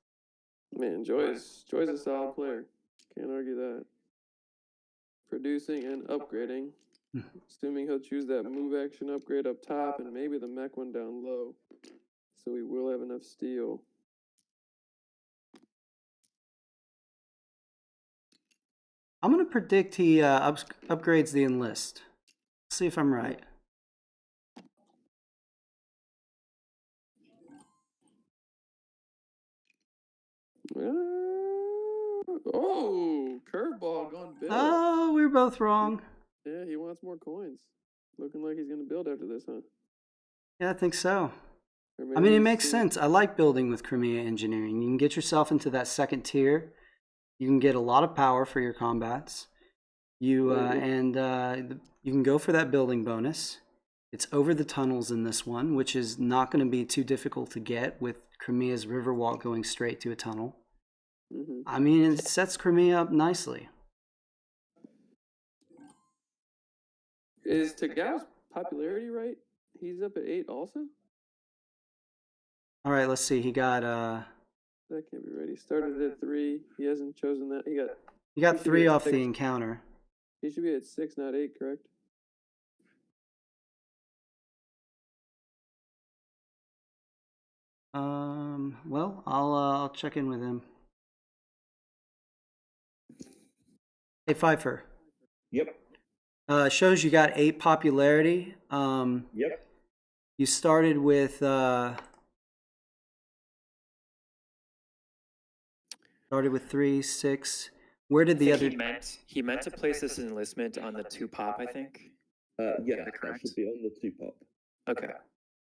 Man, Joy's a solid player. Can't argue that. Producing and upgrading. Assuming he'll choose that move action upgrade up top and maybe the mech one down low. So he will have enough steel. I'm going to predict he upgrades the enlist. See if I'm right. Oh, curveball going build. Oh, we were both wrong. Yeah, he wants more coins. Looking like he's going to build after this, huh? Yeah, I think so. Or I mean, it maybe makes he's sense. I like building with Crimea Engineering. You can get yourself into that second tier, You can get a lot of power for your combats. You you can go for that building bonus. It's over the tunnels in this one, which is not going to be too difficult to get with Crimea's Riverwalk going straight to a tunnel. I mean, it sets Crimea up nicely. Is Tagawa's popularity right? He's up at 8 also? All right, let's see. He got That can't be right. He started at 3. He hasn't chosen that. He he got should be 3 at off the 6. encounter. He should be at 6, not 8, correct? Well, I'll check in with him. Hey, Pfeiffer. Yep. Shows you got 8 popularity. Yep. You started with 3, 6. Where did the other? He meant to place this enlistment on the 2 pop, I think. Yeah, that should be on the 2 pop. Okay.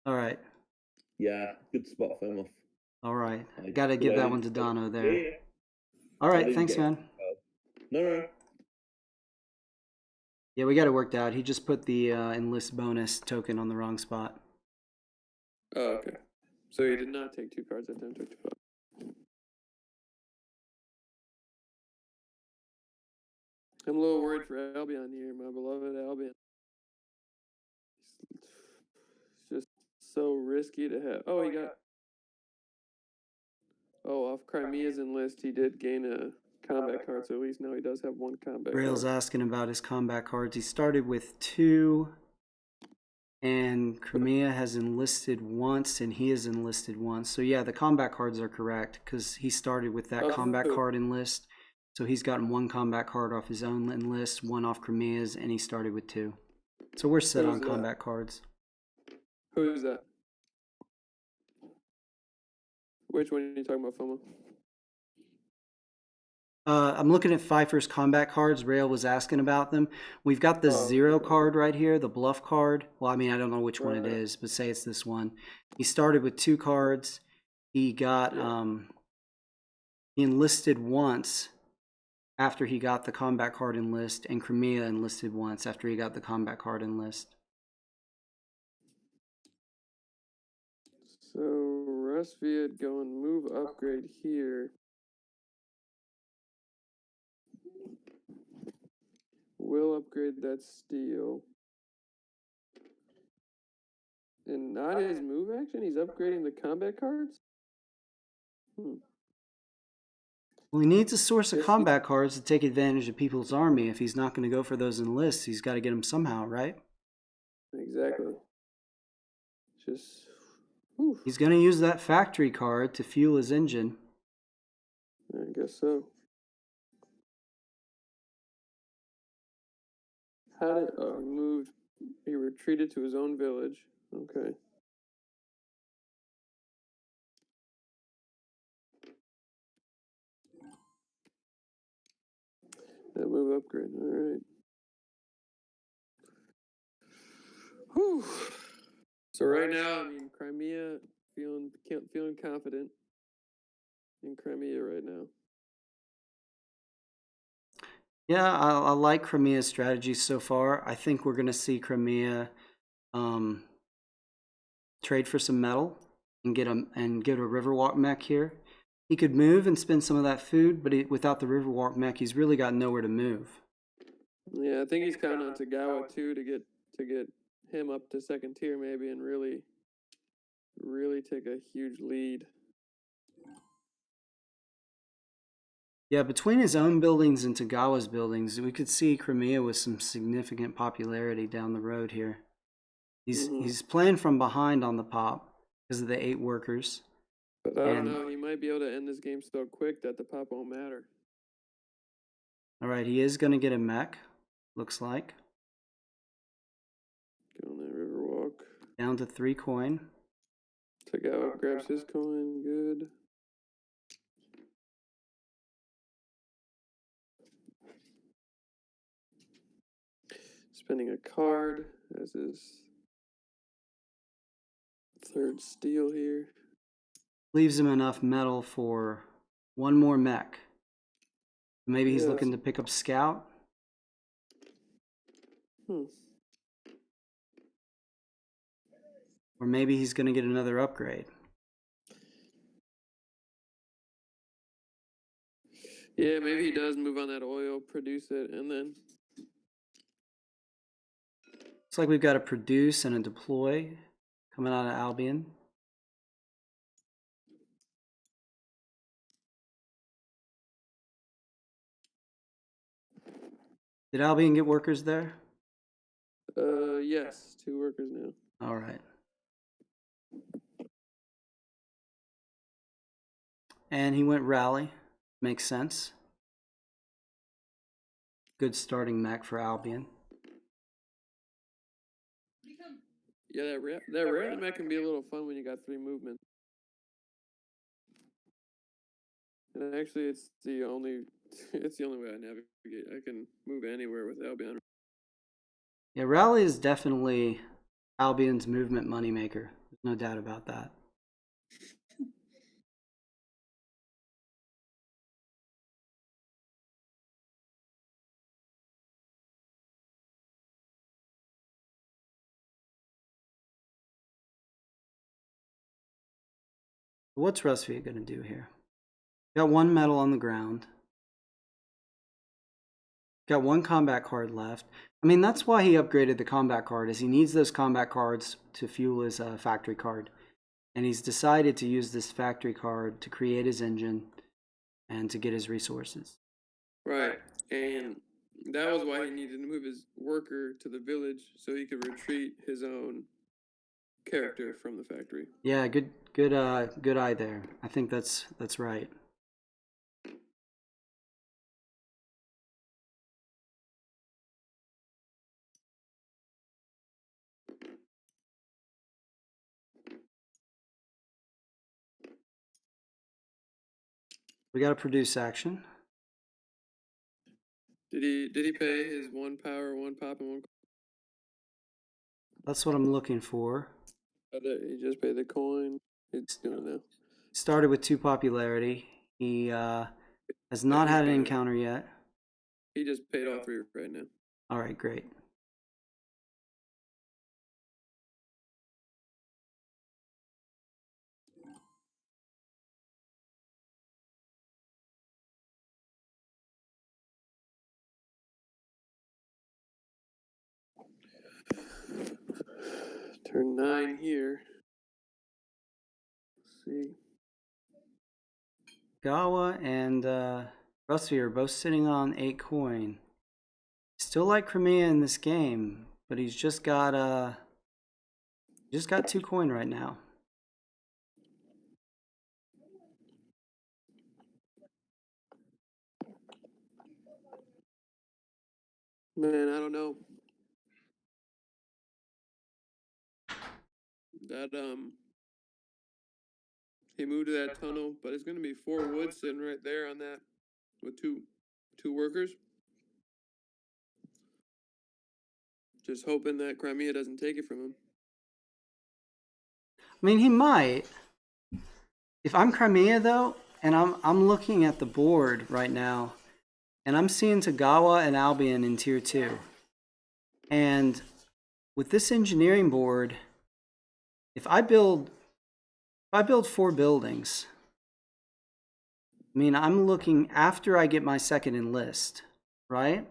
All right. Yeah, good spot for him off. All right. I got to give that one to Dono there. Yeah. All right. Thanks, man. No. Yeah, we got it worked out. He just put the enlist bonus token on the wrong spot. Oh, okay. So he did not take 2 cards that time, took 2 cards. I'm a little worried for Albion here, my beloved Albion. It's just so risky to have. Oh, he got. Oh, off Crimea's enlist, he did gain a combat card, so at least now he does have 1 combat Rail's card. asking about his combat cards. He started with 2, and Crimea has enlisted once, and he has enlisted once. So yeah, the combat cards are correct because he started with that combat card enlist. So he's gotten 1 combat card off his own enlist, 1 off Crimea's, and he started with 2. So we're set on combat cards. Who is that? Which one are you talking about, FOMO? I'm looking at Pfeiffer's combat cards. Rail was asking about them. We've got the 0 card right here, the bluff card. Well, I mean, I don't know which one it is, but say it's this one. He started with 2 cards. He got he enlisted once after he got the combat card enlist, and Crimea enlisted once after he got the combat card enlist. So Rusviet going move upgrade here. Will upgrade that steel. And not his move action? He's upgrading the combat cards? Well, he needs a source of combat cards to take advantage of people's army. If he's not going to go for those enlists, he's got to get them somehow, right? Exactly. Just... He's going to use that factory card to fuel his engine. I guess so. How did... Oh, he moved... He retreated to his own village. Okay. That move upgrade. All right. Whew. So right now, I mean, Crimea feeling confident in Crimea right now. Yeah, I like Crimea's strategy so far. I think we're going to see Crimea trade for some metal and get a Riverwalk mech here. He could move and spend some of that food, but without the Riverwalk mech, he's really got nowhere to move. Yeah, I think he's counting on Tagawa too to get him up to 2nd tier maybe and really take a huge lead. Yeah, between his own buildings and Tagawa's buildings, we could see Crimea with some significant popularity down the road here. He's playing from behind on the pop because of the 8 workers. But I don't know, he might be able to end this game so quick that the pop won't matter. All right, he is going to get a mech, looks like. Go on that Riverwalk. Down to 3 coin. Tagawa grabs his coin, good. Spending a card as his 3rd steel here. Leaves him enough metal for 1 more mech. Maybe he's Yes. looking to pick up Scout. Or maybe he's going to get another upgrade. Yeah, maybe he does move on that oil, produce it, and then Looks like we've got a produce and a deploy coming out of Albion. Did Albion get workers there? yes, 2 workers now. All right. And he went rally. Makes sense. Good starting mech for Albion. Yeah, that rally mech can be a little fun when you got 3 movement. And actually, it's the only way I navigate. I can move anywhere with Albion. Yeah, rally is definitely Albion's movement moneymaker. There's no doubt about that. What's Rusviet going to do here? Got 1 medal on the ground. Got 1 combat card left. I mean, that's why he upgraded the combat card, is he needs those combat cards to fuel his factory card. And he's decided to use this factory card to create his engine and to get his resources. Right, and that was why he needed to move his worker to the village so he could retreat his own character from the factory. Yeah, good eye there. I think that's right. We got to produce action. Did he pay his 1 power, 1 pop, and 1? That's what I'm looking for. He just paid the coin. He's doing it now. Started with 2 popularity. He has not had an encounter yet. He just paid all 3 right now. All right, great. Turn 9 here. Let's see. Gawa and Rusty are both sitting on 8 coin. Still like Crimea in this game, but he's just got 2 coin right now. Man, I don't know. That he moved to that tunnel, but it's gonna be 4 wood sitting right there on that with two workers. Just hoping that Crimea doesn't take it from him. I mean, he might. If I'm Crimea though, and I'm looking at the board right now, and I'm seeing Tagawa and Albion in tier 2. And with this engineering board, if I build 4 buildings, I mean, I'm looking after I get my second enlist, right?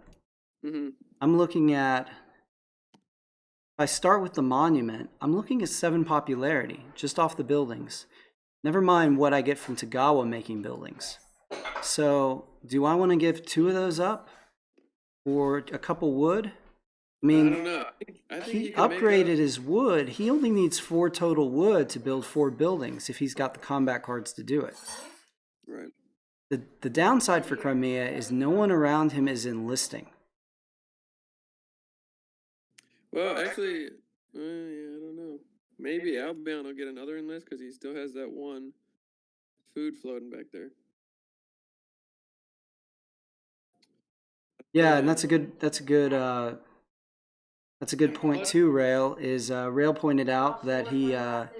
Mm-hmm. I'm looking at, if I start with the monument, I'm looking at 7 popularity just off the buildings. Never mind what I get from Tagawa making buildings. So do I want to give 2 of those up or a couple wood? I mean, I don't know. I think he can upgraded his wood. He only needs 4 total wood to build 4 buildings if he's got the combat cards to do it. Right. The downside for Crimea is no one around him is enlisting. Well, actually, yeah, I don't know. Maybe Albion will get another enlist because he still has that 1 food floating back there. Yeah, and that's a good point too. Rail is Rail pointed out that he that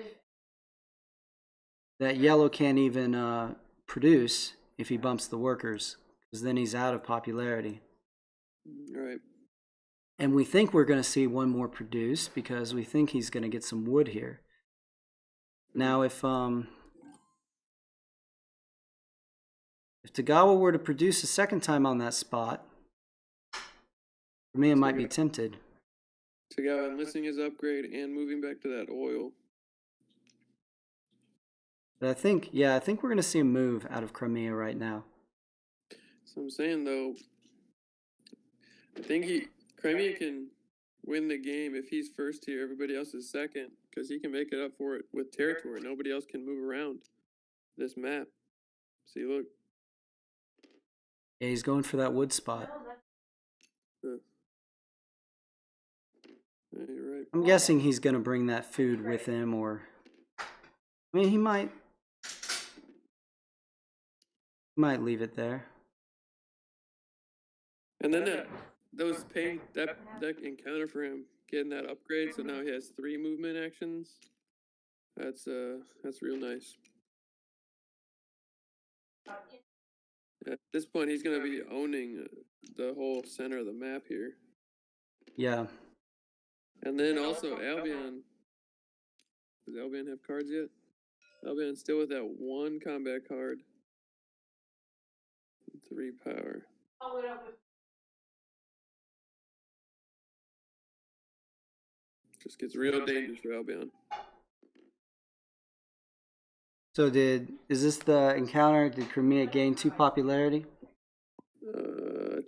yellow can't even produce if he bumps the workers because then he's out of popularity. Right. And we think we're going to see one more produce because we think he's going to get some wood here. Now, if Tagawa were to produce a second time on that spot, Crimea might be tempted. Tagawa enlisting his upgrade and moving back to that oil. But I think we're going to see a move out of Crimea right now. So I'm saying, though, I think Crimea can win the game if he's first here, everybody else is second, because he can make it up for it with territory. Nobody else can move around this map. See, look. Yeah, he's going for that wood spot. Yeah, you're right. I'm guessing he's going to bring that food with him, or I mean, he might leave it there. And then that encounter for him getting that upgrade, so now he has 3 movement actions. That's real nice. At this point, he's gonna be owning the whole center of the map here. Yeah. And then also Albion. Does Albion have cards yet? Albion's still with that 1 combat card. 3 power. Just gets real dangerous for Albion. So is this the encounter? Did Crimea gain 2 popularity?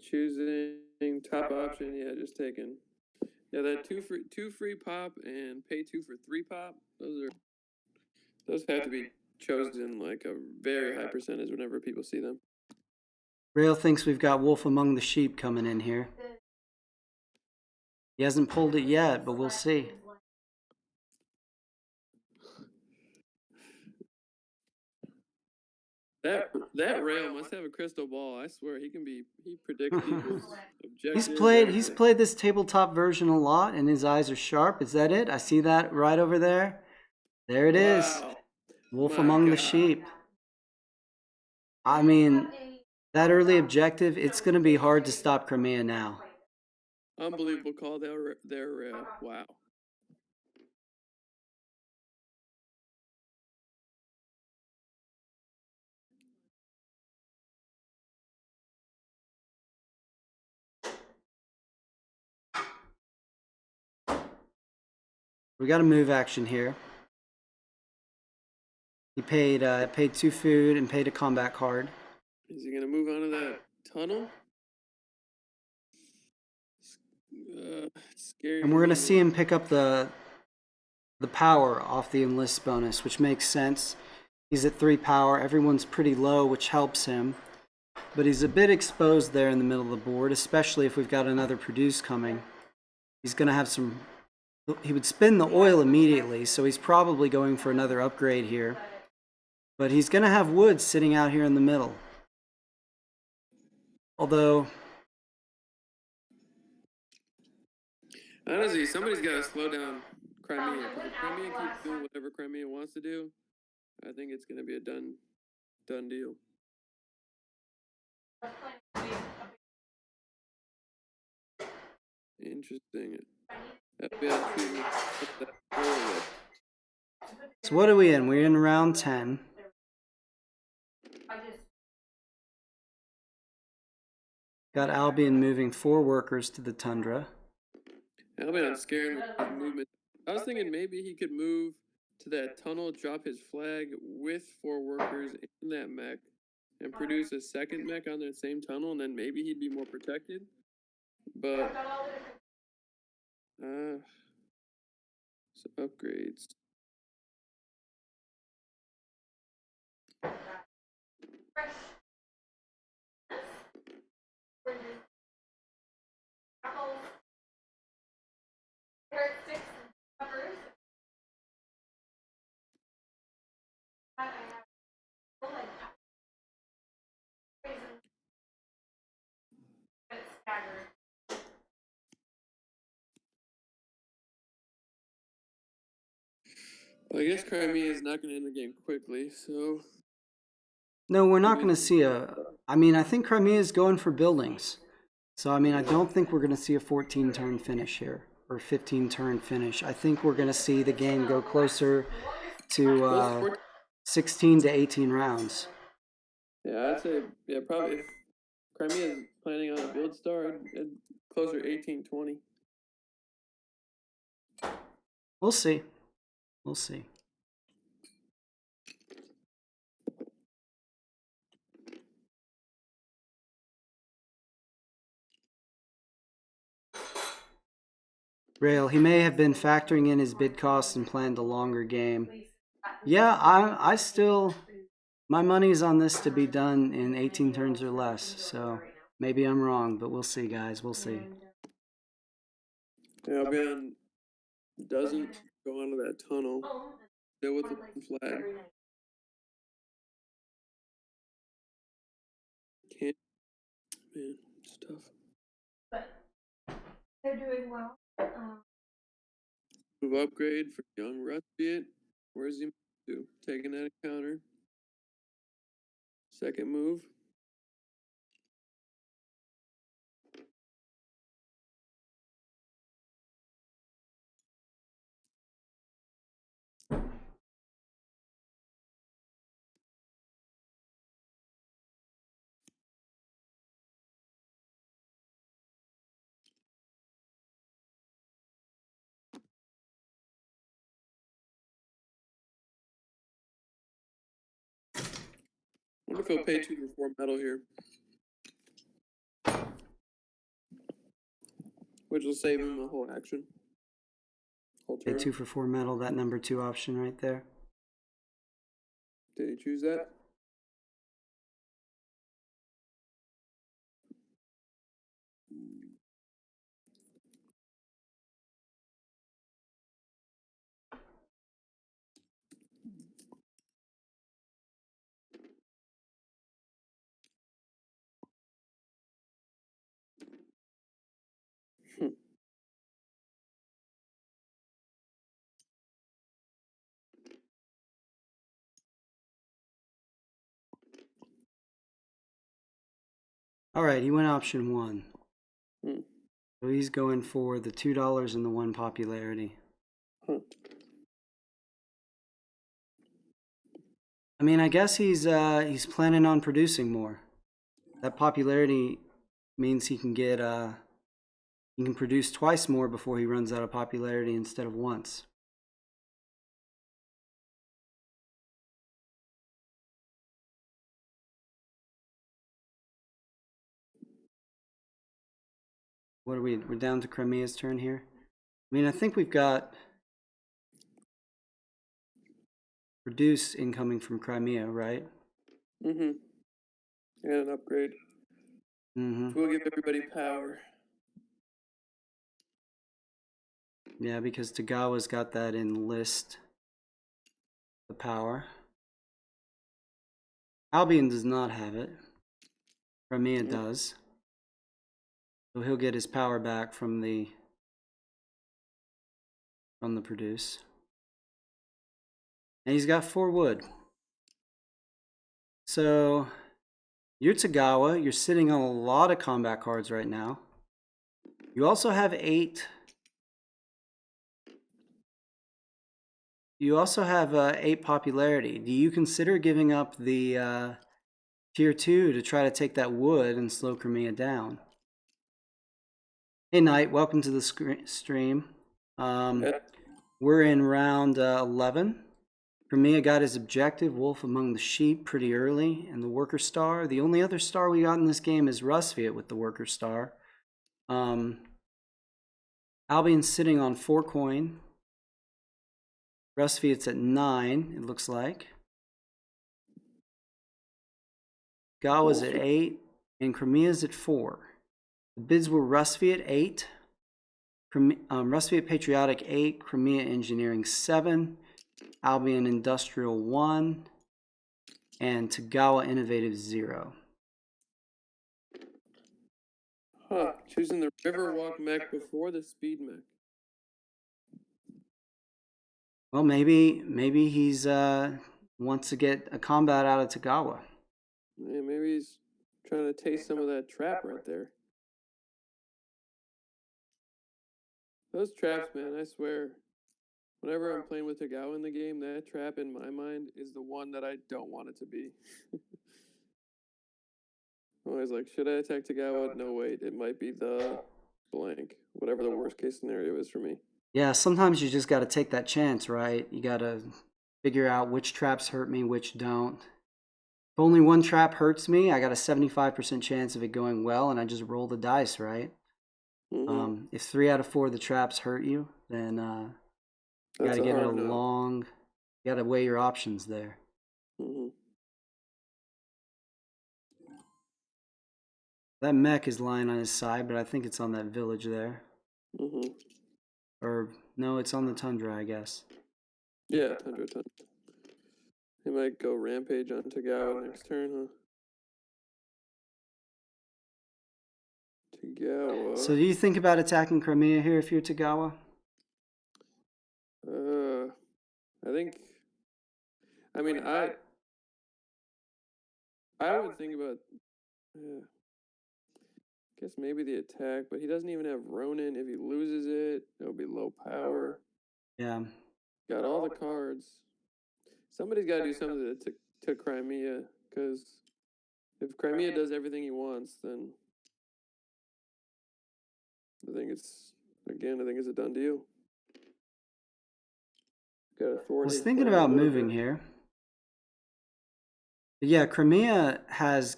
Choosing top option, yeah, just taking. Yeah, that 2 free pop and pay 2 for 3 pop. Those have to be chosen like a very high percentage whenever people see them. Rail thinks we've got Wolf Among the Sheep coming in here. He hasn't pulled it yet, but we'll see. That Rail must have a crystal ball. I swear he predicts people's objectives. He's played this tabletop version a lot, and his eyes are sharp. Is that it? I see that right over there. There it is. Wolf Among the Sheep. I mean, that early objective, it's going to be hard to stop Crimea now. Unbelievable call there, Rail. Wow. We got a move action here. He paid 2 food and paid a combat card. Is he gonna move on to that tunnel? Scary. And we're gonna see him pick up the power off the enlist bonus, which makes sense. He's at 3 power. Everyone's pretty low, which helps him. But he's a bit exposed there in the middle of the board, especially if we've got another produce coming. He's gonna have some. He would spin the oil immediately, so he's probably going for another upgrade here. But he's going to have wood sitting out here in the middle. Although, honestly, somebody's got to slow down Crimea. If Crimea keeps doing whatever Crimea wants to do, I think it's going to be a done deal. Interesting. So what are we in? We're in round 10. Got Albion moving 4 workers to the tundra. Albion's scared with his movement. I was thinking maybe he could move to that tunnel, drop his flag with 4 workers in that mech, and produce a second mech on that same tunnel, and then maybe he'd be more protected. But so upgrades. Well, I guess Crimea is not going to end the game quickly, so. No, we're not going to see I mean, I think Crimea is going for buildings. So, I mean, I don't think we're going to see a 14-turn finish here, or 15-turn finish. I think we're going to see the game go closer to 16 to 18 rounds. Yeah, I'd say, yeah, probably if Crimea is planning on a build star, I'd closer 18-20. We'll see. We'll see. Rail, he may have been factoring in his bid costs and planned a longer game. Yeah, I still, my money's on this to be done in 18 turns or less. So maybe I'm wrong, but we'll see, guys. We'll see. Yeah, Albion doesn't go onto that tunnel. Still with the flag. Can't. Man, it's tough. They're doing well. Move upgrade for young Rustbeat. Where's he do? Taking that counter. Second move. I wonder if he'll pay 2 for 4 metal here. Which will save him a whole action. Whole Okay, turn. 2 for 4 metal, that number 2 option right there. Did he choose that? All right, he went option 1. Hmm. So he's going for the $2 and the 1 popularity. Huh. I mean, I guess he's planning on producing more. That popularity means he can get he can produce twice more before he runs out of popularity instead of once. What are we? We're down to Crimea's turn here. I mean, I think we've got produce incoming from Crimea, right? Mm-hmm. And an upgrade. Mm-hmm. We'll give everybody power. Yeah, because Tagawa's got that in list. The power. Albion does not have it. Crimea does. So he'll get his power back from the produce. And he's got 4 wood. So you're Tagawa, you're sitting on a lot of combat cards right now. You also have 8. You also have 8 popularity. Do you consider giving up the tier 2 to try to take that wood and slow Crimea down? Hey Knight, welcome to the stream. We're in round 11. Crimea got his objective, Wolf Among the Sheep, pretty early, and the Worker Star. The only other star we got in this game is Rustviet with the Worker Star. Albion's sitting on 4 coin. Rustviet's at 9, it looks like. Gawa's at 8, and Crimea's at 4. The bids were Rustviet 8, Rustviet Patriotic 8, Crimea Engineering 7, Albion Industrial 1, and Tagawa Innovative 0. Huh. Choosing the Riverwalk mech before the Speed mech. Well, maybe he's wants to get a combat out of Tagawa. Yeah, maybe he's Trying to taste some of that trap right there. Those traps, man, I swear. Whenever I'm playing with Tagawa in the game, that trap in my mind is the one that I don't want it to be. I'm always like, should I attack Tagawa? No, wait, it might be the blank. Whatever the worst case scenario is for me. Yeah, sometimes you just got to take that chance, right? You got to figure out which traps hurt me, which don't. If only one trap hurts me, I got a 75% chance of it going well, and I just roll the dice, right? If 3 out of 4 of the traps hurt you, then you got to get it along. You got to weigh your options there. That mech is lying on his side, but I think it's on that village there. Or, no, it's on the tundra, I guess. Yeah, tundra. He might go rampage on Tagawa next turn, huh? Tagawa. So do you think about attacking Crimea here if you're Tagawa? I think... I mean, I would think about... guess maybe the attack, but he doesn't even have Ronin. If he loses it, it'll be low power. Yeah. Got all the cards. Somebody's got to do something to Crimea, because if Crimea does everything he wants, then I think it's a done deal. I was thinking about moving here. But yeah, Crimea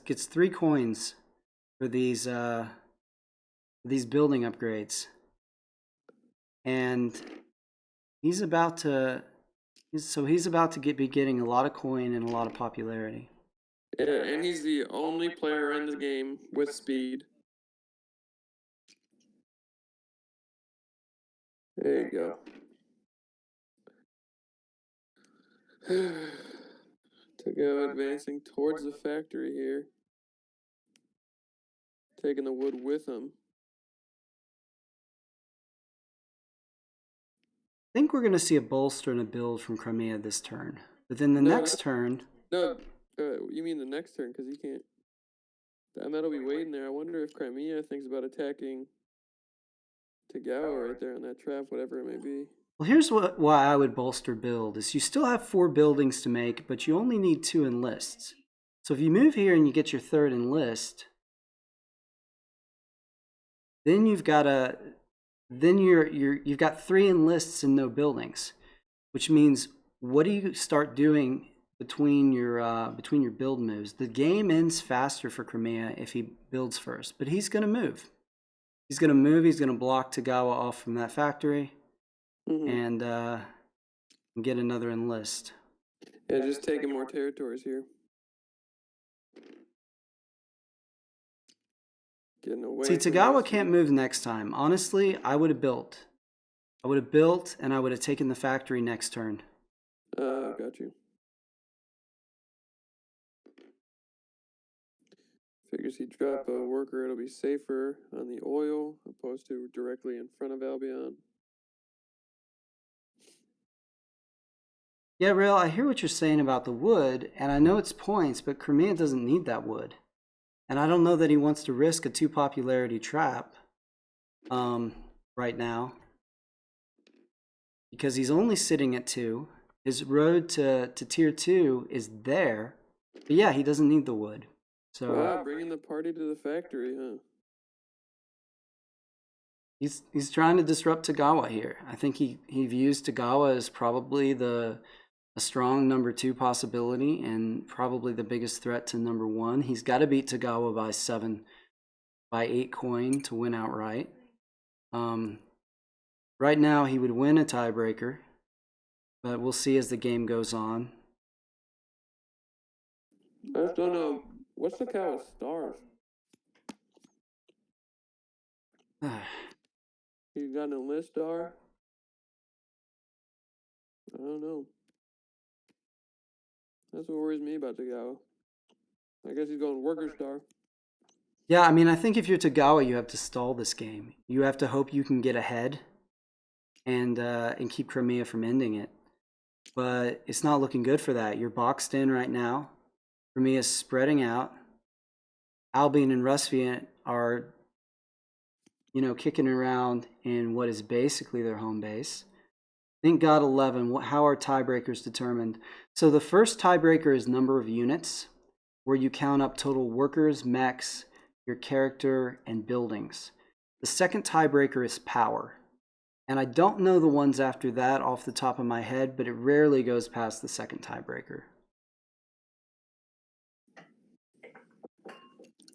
gets 3 coins for these building upgrades, and he's about to be getting a lot of coin and a lot of popularity. Yeah, and he's the only player in the game with speed. There you go. To go advancing towards the factory here. Taking the wood with him. I think we're going to see a bolster and a build from Crimea this turn. But then the next turn... No, you mean the next turn, because he can't... That metal be waiting there. I wonder if Crimea thinks about attacking Tagawa right there on that trap, whatever it may be. Well, here's why I would bolster build, is you still have 4 buildings to make, but you only need 2 enlists. So if you move here and you get your 3rd enlist, then you've got you've got 3 enlists and no buildings, which means what do you start doing between your build moves? The game ends faster for Crimea if he builds first, but he's going to move. He's going to block Tagawa off from that factory. And get another enlist. Yeah, just taking more territories here. Getting away. See, Tagawa can't move next time. Honestly, I would have built. And I would have taken the factory next turn. Got you. Figures he drop a worker, it'll be safer on the oil opposed to directly in front of Albion. Yeah, Rail, I hear what you're saying about the wood, and I know it's points, but Crimea doesn't need that wood. And I don't know that he wants to risk a 2 popularity trap right now, because he's only sitting at 2. His road to tier 2 is there, but yeah, he doesn't need the wood. So wow, bringing the party to the factory, huh? He's trying to disrupt Tagawa here. I think he views Tagawa as probably a strong number 2 possibility and probably the biggest threat to number 1. He's got to beat Tagawa by 8 coin to win outright. Right now he would win a tiebreaker, but we'll see as the game goes on. I just don't know. What's the cow with stars? He's got an enlist star? I don't know. That's what worries me about Tagawa. I guess he's going worker star. Yeah, I mean, I think if you're Tagawa, you have to stall this game. You have to hope you can get ahead and keep Crimea from ending it. But it's not looking good for that. You're boxed in right now. Crimea's spreading out. Albion and Rusviet are, you know, kicking around in what is basically their home base. Think God 11. How are tiebreakers determined? So the first tiebreaker is number of units, where you count up total workers, mechs, your character, and buildings. The second tiebreaker is power. And I don't know the ones after that off the top of my head, but it rarely goes past the second tiebreaker.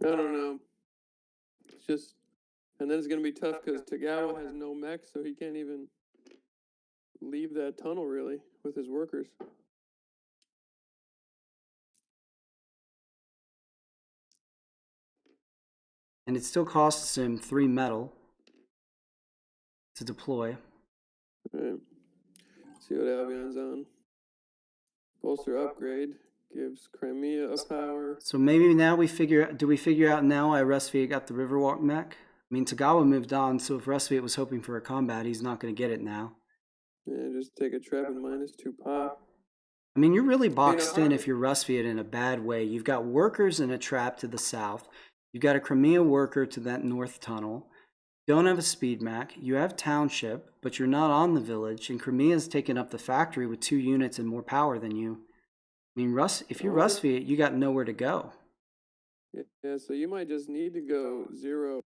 I don't know. It's just, and then it's going to be tough because Tagawa has no mech, so he can't even leave that tunnel really with his workers. And it still costs him 3 metal to deploy. All right. See what Albion's on. Bolster upgrade gives Crimea a power. So maybe now we figure out now why Rusviet got the Riverwalk mech? I mean, Tagawa moved on, so if Rusviet was hoping for a combat, he's not going to get it now. Yeah, just take a trap and -2 pop. I mean, you're really boxed in if you're Rusviet in a bad way. You've got workers in a trap to the south. You've got a Crimea worker to that north tunnel. You don't have a speed mech. You have township, but you're not on the village, and Crimea's taken up the factory with 2 units and more power than you. I mean, if you're Rusviet, you got nowhere to go. Yeah, so you might just need to go 0.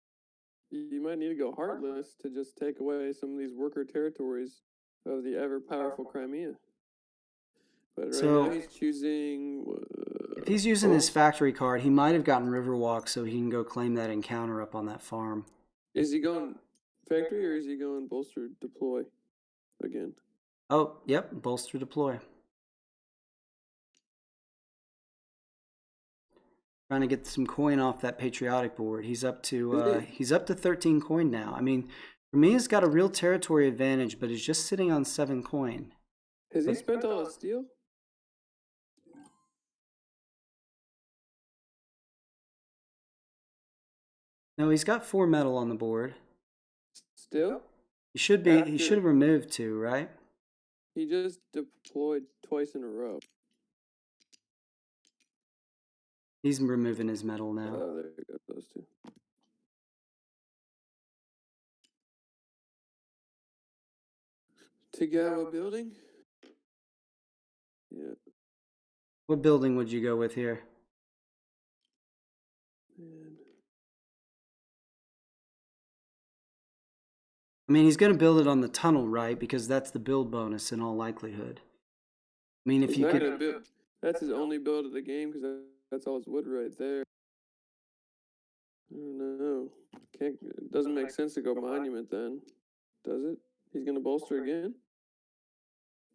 You might need to go Heartless to just take away some of these worker territories of the ever-powerful Crimea. But right now he's choosing... if he's using his factory card, he might have gotten Riverwalk so he can go claim that encounter up on that farm. Is he going factory or is he going bolster deploy again? Oh, yep, bolster deploy. Trying to get some coin off that patriotic board. He's up to 13 coin now. I mean, Crimea's got a real territory advantage, but he's just sitting on 7 coin. Has he spent all his steel? No, he's got 4 metal on the board. Still? He should be. He should have removed 2, right? He just deployed twice in a row. He's removing his metal now. Oh, there you go, those 2. Tagawa building? Yeah. What building would you go with here? Man. I mean, he's going to build it on the tunnel, right? Because that's the build bonus in all likelihood. I mean, if you could... build, that's his only build of the game because that's all his wood right there. I don't know. It doesn't make sense to go monument then, does it? He's going to bolster again?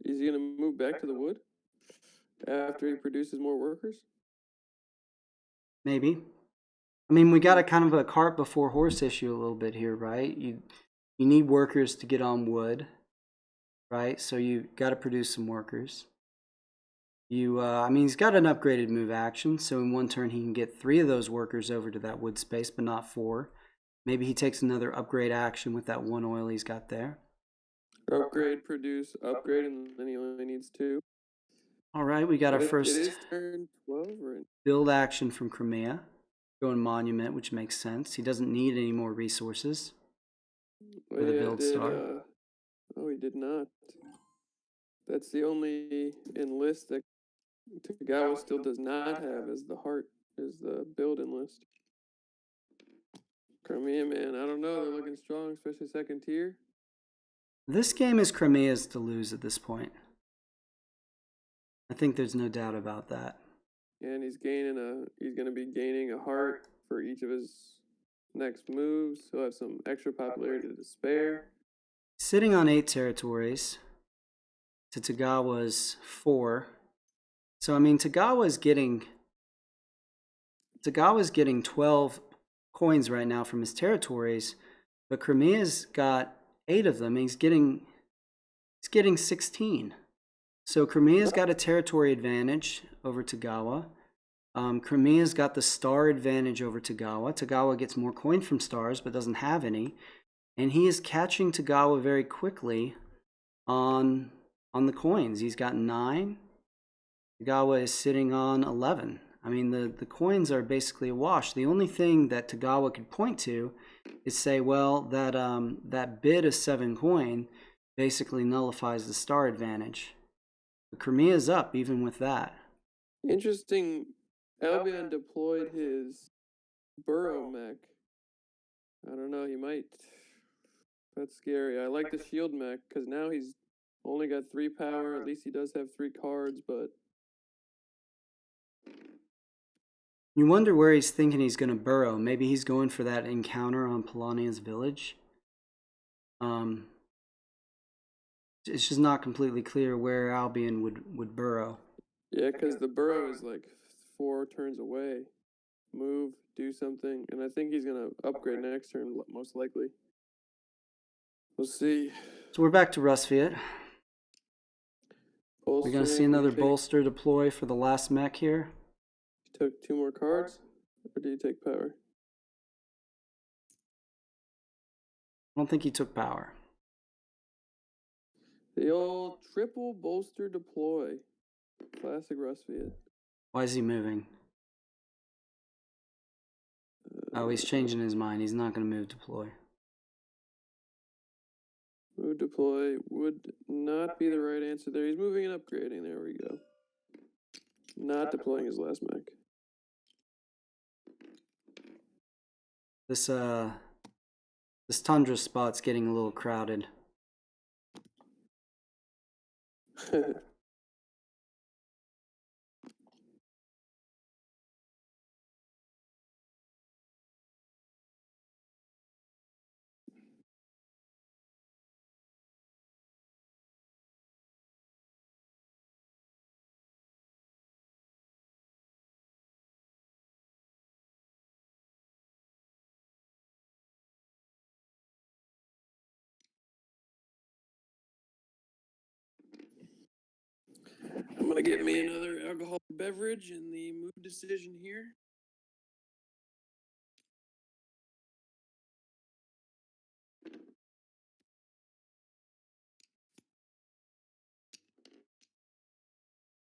Is he going to move back to the wood after he produces more workers? Maybe. I mean, we got a kind of a cart before horse issue a little bit here, right? You need workers to get on wood, right? So you got to produce some workers. I mean, he's got an upgraded move action, so in one turn he can get 3 of those workers over to that wood space, but not 4. Maybe he takes another upgrade action with that 1 oil he's got there. Upgrade, produce, upgrade, and then he only needs 2. All right, we got our first It is turn 12, right? build action from Crimea. Going monument, which makes sense. He doesn't need any more resources for the build star. He did not. That's the only enlist that Tagawa still does not have is the build enlist. Crimea, man, I don't know. They're looking strong, especially second tier. This game is Crimea's to lose at this point. I think there's no doubt about that. And he's going to be gaining a heart for each of his next moves. He'll have some extra popularity to spare. Sitting on 8 territories to Tagawa's 4. So I mean, Tagawa's getting 12 coins right now from his territories, but Crimea's got 8 of them. And he's getting 16. So Crimea's got a territory advantage over Tagawa. Crimea's got the star advantage over Tagawa. Tagawa gets more coin from stars, but doesn't have any. And he is catching Tagawa very quickly on the coins. He's got 9. Tagawa is sitting on 11. I mean, the coins are basically a wash. The only thing that Tagawa could point to is say, well, that bid of 7 coin basically nullifies the star advantage. But Crimea's up even with that. Interesting. Albion deployed his burrow mech. I don't know. He might. That's scary. I like the shield mech because now he's only got 3 power. At least he does have 3 cards, but You wonder where he's thinking he's going to burrow. Maybe he's going for that encounter on Polania's village. It's just not completely clear where Albion would burrow. yeah, because the burrow is like 4 turns away. Move, do something, and I think he's gonna upgrade next turn most likely. We'll see. So we're back to Rusviet. We're going to see another bolster deploy for the last mech here. He took 2 more cards, or did he take power? I don't think he took power. The old triple bolster deploy. Classic Rusviet. Why is he moving? Oh, he's changing his mind. He's not going to move deploy. Move deploy would not be the right answer there. He's moving and upgrading. There we go. Not deploying his last mech. This tundra spot's getting a little crowded. I'm gonna get me another alcoholic beverage in the move decision here.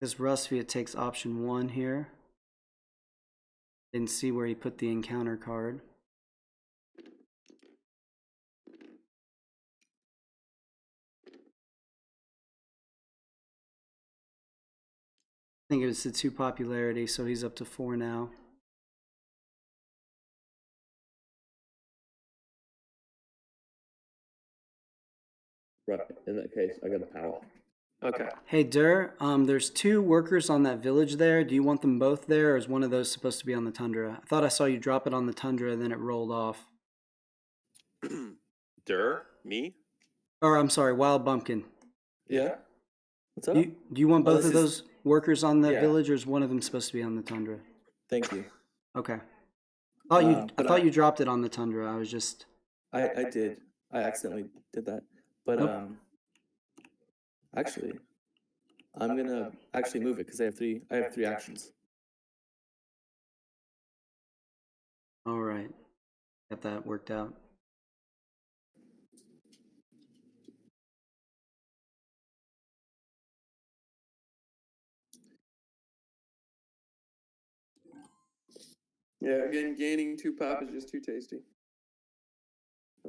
This Rusviet takes option 1 here. Didn't see where he put the encounter card. I think it was the 2 popularity, so he's up to 4 now. Right, in that case, I got a power. Okay. Hey, Dur, there's 2 workers on that village there. Do you want them both there, or is one of those supposed to be on the tundra? I thought I saw you drop it on the tundra, and then it rolled off. Dur? Me? Or, I'm sorry, Wild Bumpkin. Yeah. What's up? Do you want both this of those workers on that yeah. village, or is one of them supposed to be on the tundra? Thank you. Okay. I But thought you dropped it on the tundra. I was just... I did. I accidentally did that. But Nope. Actually, I'm gonna actually move it because I have 3 actions. All right. Got that worked out. Yeah, again, gaining 2 pop is just too tasty.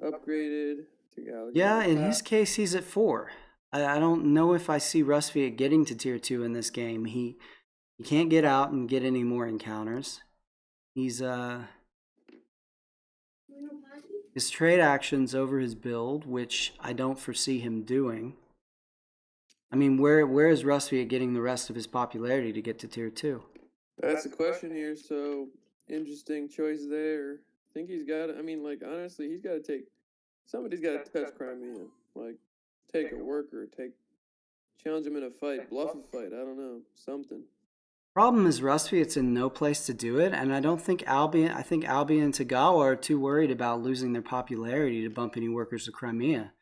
Upgraded to Galaxy. Yeah, in his case, he's at 4. I don't know if I see Rusviet getting to tier 2 in this game. He can't get out and get any more encounters. He's his trade actions over his build, which I don't foresee him doing. I mean, where is Rusviet getting the rest of his popularity to get to tier 2? That's the question here. So interesting choice there. I think he's got. I mean, like honestly, he's got to take. Somebody's got to touch Crimea. Like, take a worker, challenge him in a fight, bluff a fight. I don't know, something. Problem is Rusviet's in no place to do it, and I don't think Albion. I think Albion and Tagawa are too worried about losing their popularity to bump any workers to Crimea.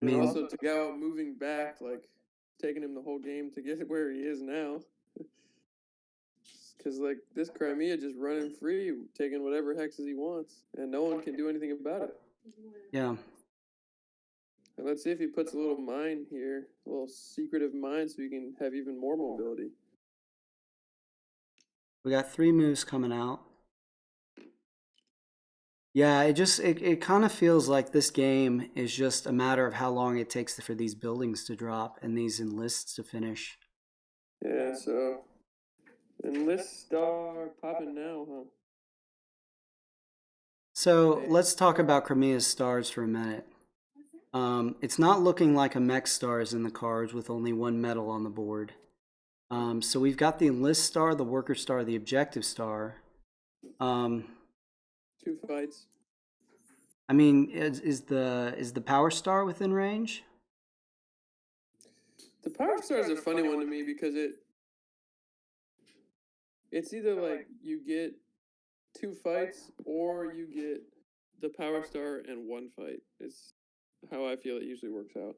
I mean, And also Tagawa moving back, like taking him the whole game to get where he is now. Because like this Crimea just running free, taking whatever hexes he wants, and no one can do anything about it. yeah. And let's see if he puts a little mine here, a little secretive mine, so he can have even more mobility. We got 3 moves coming out. Yeah, it kind of feels like this game is just a matter of how long it takes for these buildings to drop and these enlists to finish. Yeah, so enlist star popping now, huh? So let's talk about Crimea's stars for a minute. It's not looking like a mech star is in the cards with only 1 medal on the board. So we've got the enlist star, the worker star, the objective star. 2 fights. I mean, is the power star within range? The power star is a funny one to me because it's either like you get 2 fights or you get the power star and 1 fight. It's how I feel it usually works out.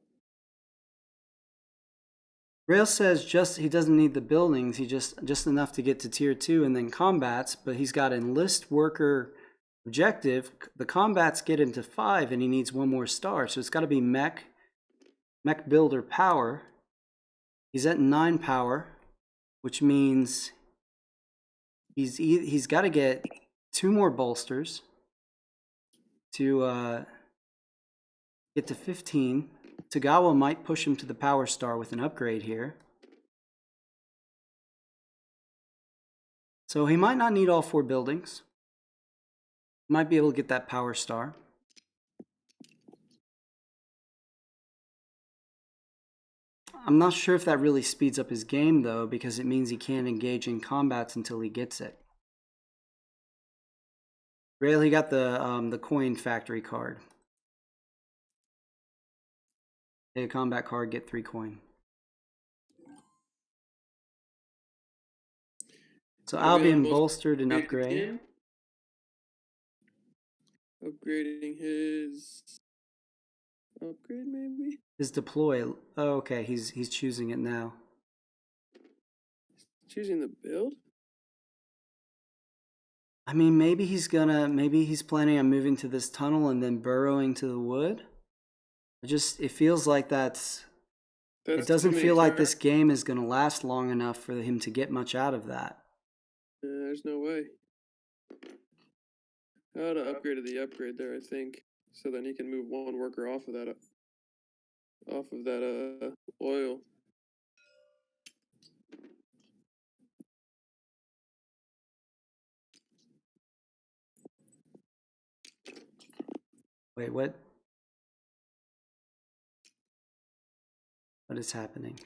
Rail says he doesn't need the buildings, he just enough to get to tier 2 and then combats, but he's got enlist worker objective. The combats get him to 5 and he needs 1 more star, so it's got to be mech builder power. He's at 9 power, which means he's got to get 2 more bolsters to get to 15. Tagawa might push him to the power star with an upgrade here. So he might not need all 4 buildings. Might be able to get that power star. I'm not sure if that really speeds up his game though, because it means he can't engage in combats until he gets it. Rail, he got the coin factory card. Pay a combat card, get 3 coin. So Albion bolstered an upgrade. Upgrading his upgrade, maybe? His deploy. Oh, okay, he's choosing it now. Choosing the build? I mean, maybe he's planning on moving to this tunnel and then burrowing to the wood. It feels like it doesn't feel like this game is going to last long enough for him to get much out of that. There's no way. I ought to upgrade the upgrade there, I think, so then he can move 1 worker off of that oil. Wait, what? What is happening?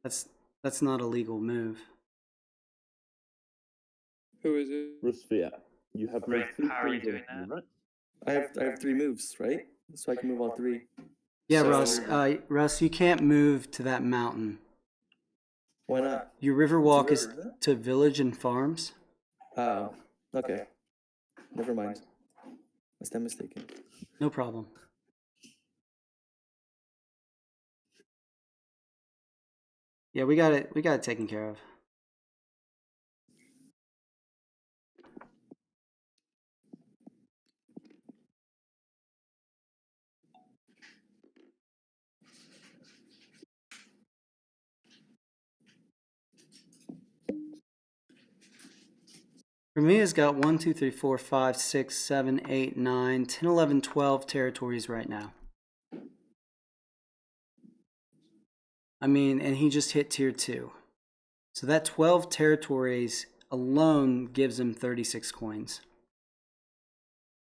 That's not a legal move. Who is it? Rusfia, you have Right, no 3 how are you coins on doing you, that? right? I have 3 moves, right? So I can move all 3. Yeah, So- Russ, you can't move to that mountain. Why not? Your river walk It's a is river, isn't it? to village and farms. Oh, okay. Never mind. I stand mistaken. No problem. Yeah, we got it taken care of. Ramia's got 1, 2, 3, 4, 5, 6, 7, 8, 9, 10, 11, 12 territories right now. I mean, and he just hit tier 2. So that 12 territories alone gives him 36 coins.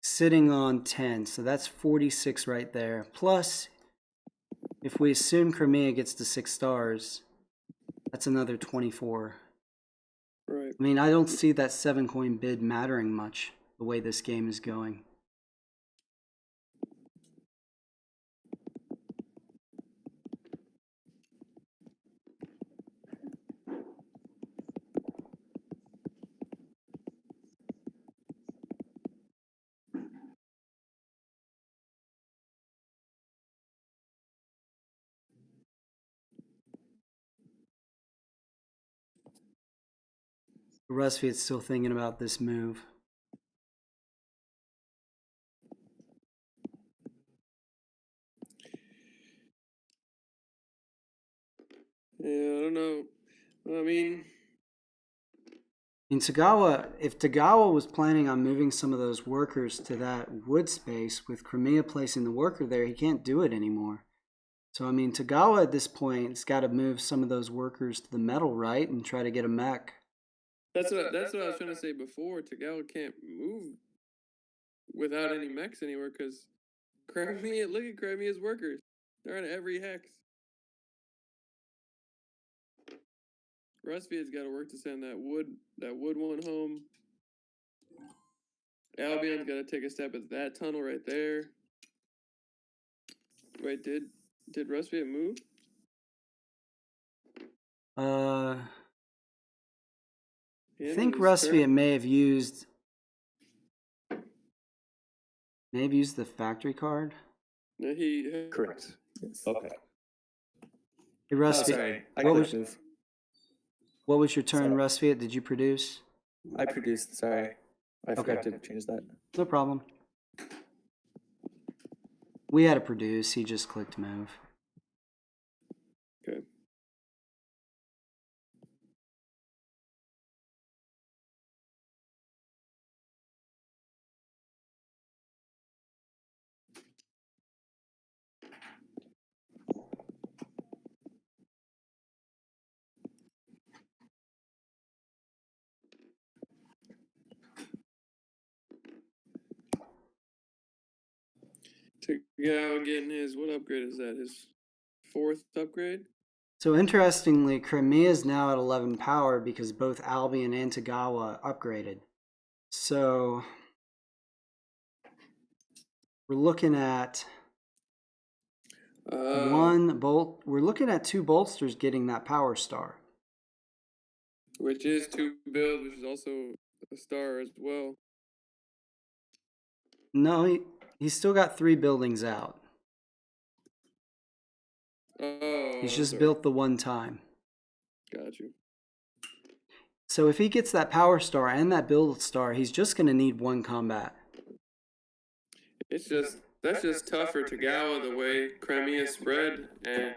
Sitting on 10, so that's 46 right there. Plus, if we assume Crimea gets to 6 stars, that's another 24. Right. I mean, I don't see that 7 coin bid mattering much the way this game is going. Rusfiat's still thinking about this move. Yeah, I don't know. I mean, Tagawa, if Tagawa was planning on moving some of those workers to that wood space, with Crimea placing the worker there, he can't do it anymore. So, I mean, Tagawa at this point has got to move some of those workers to the metal, right, and try to get a mech. that's what I was trying to say before. Tagawa can't move without any mechs anywhere because Crimea. Look at Crimea's workers; they're on every hex. Rustviet's got to work to send that wood one home. Albion's got to take a step at that tunnel right there. Wait, did Rustviet move? I think Rustviet may have used the factory card. No, he Correct. Yes. Okay. Hey, Oh, Rustviet, sorry. I clicked move. what was your turn, Rustviet? Did you produce? I produced. Sorry. I forgot to change that. No problem. We had to produce. He just clicked move. Okay. Tagawa getting his, what upgrade is that? His 4th upgrade? So interestingly, Crimea is now at 11 power because both Albion and Tagawa upgraded. So we're looking at we're looking at 2 bolsters getting that power star. Which is 2 build, which is also a star as well. No, he's still got 3 buildings out. Oh, he's just built the one time. Got you. So if he gets that power star and that build star, he's just going to need 1 combat. That's just tough for Tagawa the way Crimea spread, and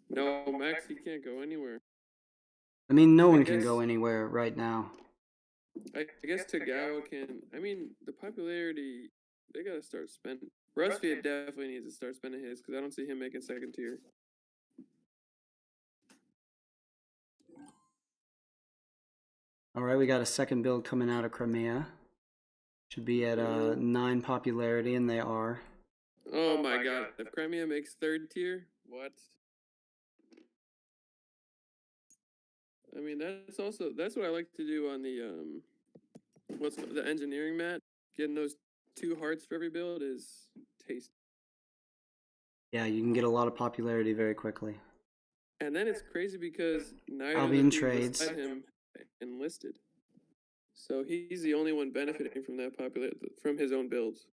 no Max, he can't go anywhere. I mean, no one can go anywhere right now. I guess Tagawa can. I mean, the popularity, they gotta start spending. Rustviet definitely needs to start spending his because I don't see him making 2nd tier. All right, we got a 2nd build coming out of Crimea. Should be at 9 popularity, and they are. Oh my god, if Crimea makes 3rd tier, what? I mean, that's what I like to do on the what's the engineering mat. Getting those 2 hearts for every build is tasty. Yeah, you can get a lot of popularity very quickly. And then it's crazy because neither Albion of the people trades. beside him enlisted, so he's the only one benefiting from that from his own builds.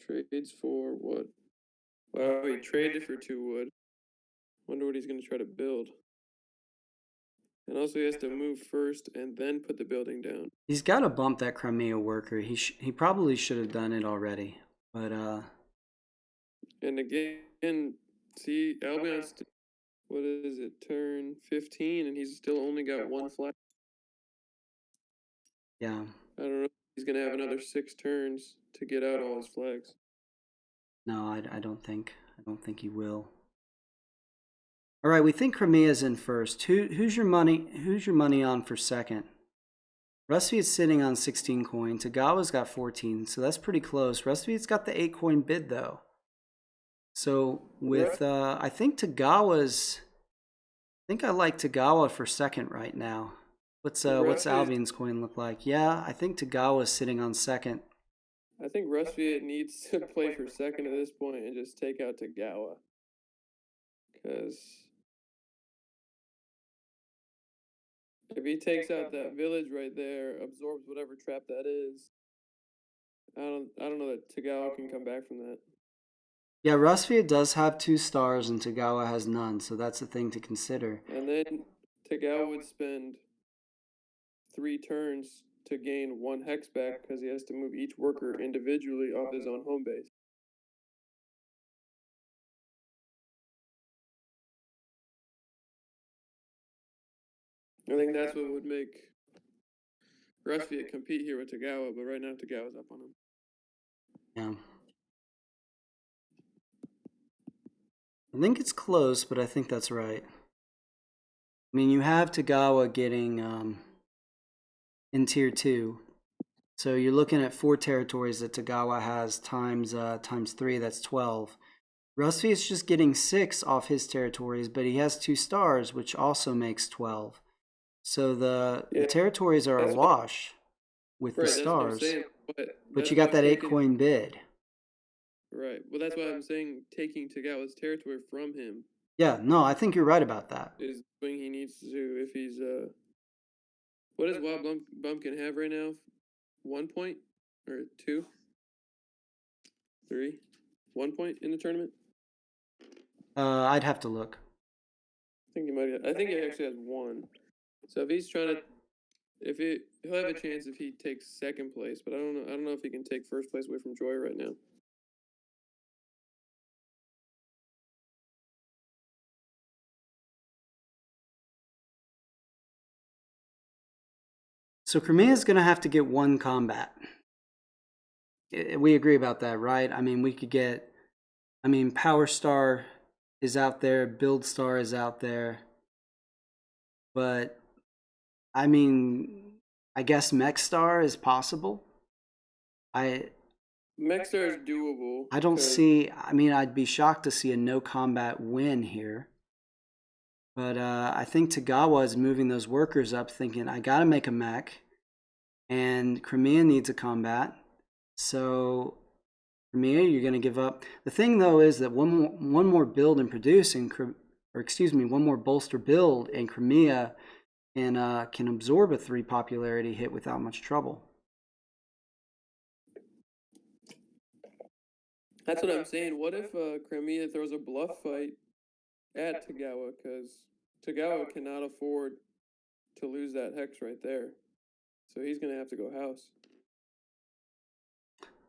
Trades for what? Wow, he traded for 2 wood. Wonder what he's going to try to build. And also he has to move first and then put the building down. He's got to bump that Crimea worker. He probably should have done it already. But And again, see, Albion's, what is it, turn 15, and he's still only got 1 flag. Yeah. I don't know if he's going to have another 6 turns to get out all his flags. No, I don't think he will. All right, we think Crimea's in first. Who's your money on for 2nd? Rustviet's sitting on 16 coin. Tagawa's got 14, so that's pretty close. Rustviet's got the 8 coin bid though. So with I think I like Tagawa for 2nd right now. What's Albion's coin look like? Yeah, I think Tagawa's sitting on 2nd. I think Rustviet needs to play for 2nd at this point and just take out Tagawa. Because if he takes out that village right there, absorbs whatever trap that is, I don't know that Tagawa can come back from that. Yeah, Rustviet does have 2 stars and Tagawa has none, so that's a thing to consider. And then Tagawa would spend 3 turns to gain 1 hex back because he has to move each worker individually off his own home base. I think that's what would make Rusviet compete here with Tagawa, but right now Tagawa's up on him. Yeah. I think it's close, but I think that's right. I mean, you have Tagawa getting in tier 2. So you're looking at 4 territories that Tagawa has times 3, that's 12. Rusty is just getting 6 off his territories, but he has 2 stars, which also makes 12. So the territories are a wash with the stars. That's what I'm saying, but you got that 8 coin bid. Right. Well, that's why I'm saying taking Tagawa's territory from him. Yeah, no, I think you're right about that. Is the thing he needs to do if he's what does Wild Bumpkin have right now? 1 point or 2? 3? 1 point in the tournament? I'd have to look. I think he actually has 1. So if he's trying to, he'll have a chance if he takes 2nd place, but I don't know if he can take 1st place away from Joy right now. So Crimea's going to have to get 1 combat. We agree about that, right? I mean, we could get, Power Star is out there, Build Star is out there. But, I guess Mech Star is possible. Mech Star is doable. I don't see, I'd be shocked to see a no combat win here. But I think Tagawa is moving those workers up thinking, I got to make a mech. And Crimea needs a combat. So Crimea, you're going to give up. The thing, though, is that one more build and produce, one more bolster build, and Crimea can absorb a 3 popularity hit without much trouble. That's what I'm saying. What if Crimea throws a bluff fight at Tagawa? Because Tagawa cannot afford to lose that hex right there. So he's going to have to go house.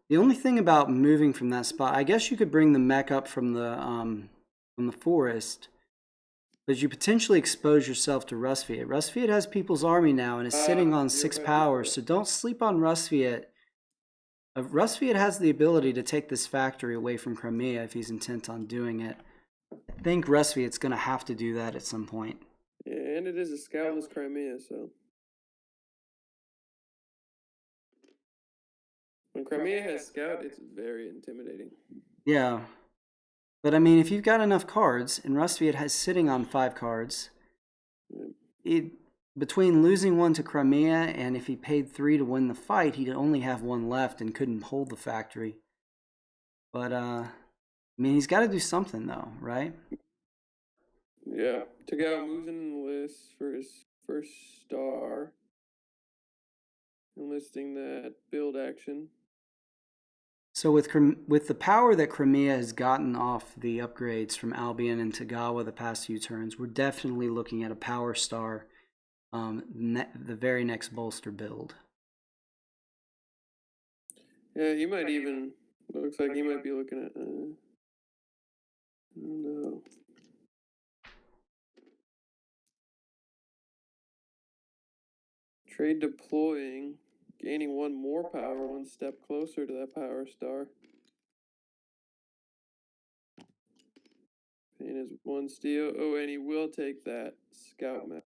The only thing about moving from that spot, I guess you could bring the mech up from the forest, but you potentially expose yourself to Rusviet. Rusviet has People's Army now and is sitting on 6 power, so don't sleep on Rusviet. Rusviet has the ability to take this factory away from Crimea if he's intent on doing it. I think Rusviet's going to have to do that at some point. Yeah, and it is a scoutless Crimea, so. When Crimea has scout, it's very intimidating. Yeah. But if you've got enough cards, and Rusviet has sitting on 5 cards, between losing 1 to Crimea and if he paid 3 to win the fight, he'd only have 1 left and couldn't hold the factory. But, he's got to do something, though, right? Yeah. Tagawa moves in the list for his 1st star. Enlisting that build action. So with the power that Crimea has gotten off the upgrades from Albion and Tagawa the past few turns, we're definitely looking at a Power Star, the very next bolster build. Yeah, he might even, looks like he might be looking at, no. Trade deploying, gaining 1 more power, 1 step closer to that Power Star. Paying his 1 steel. Oh, and he will take that scout map.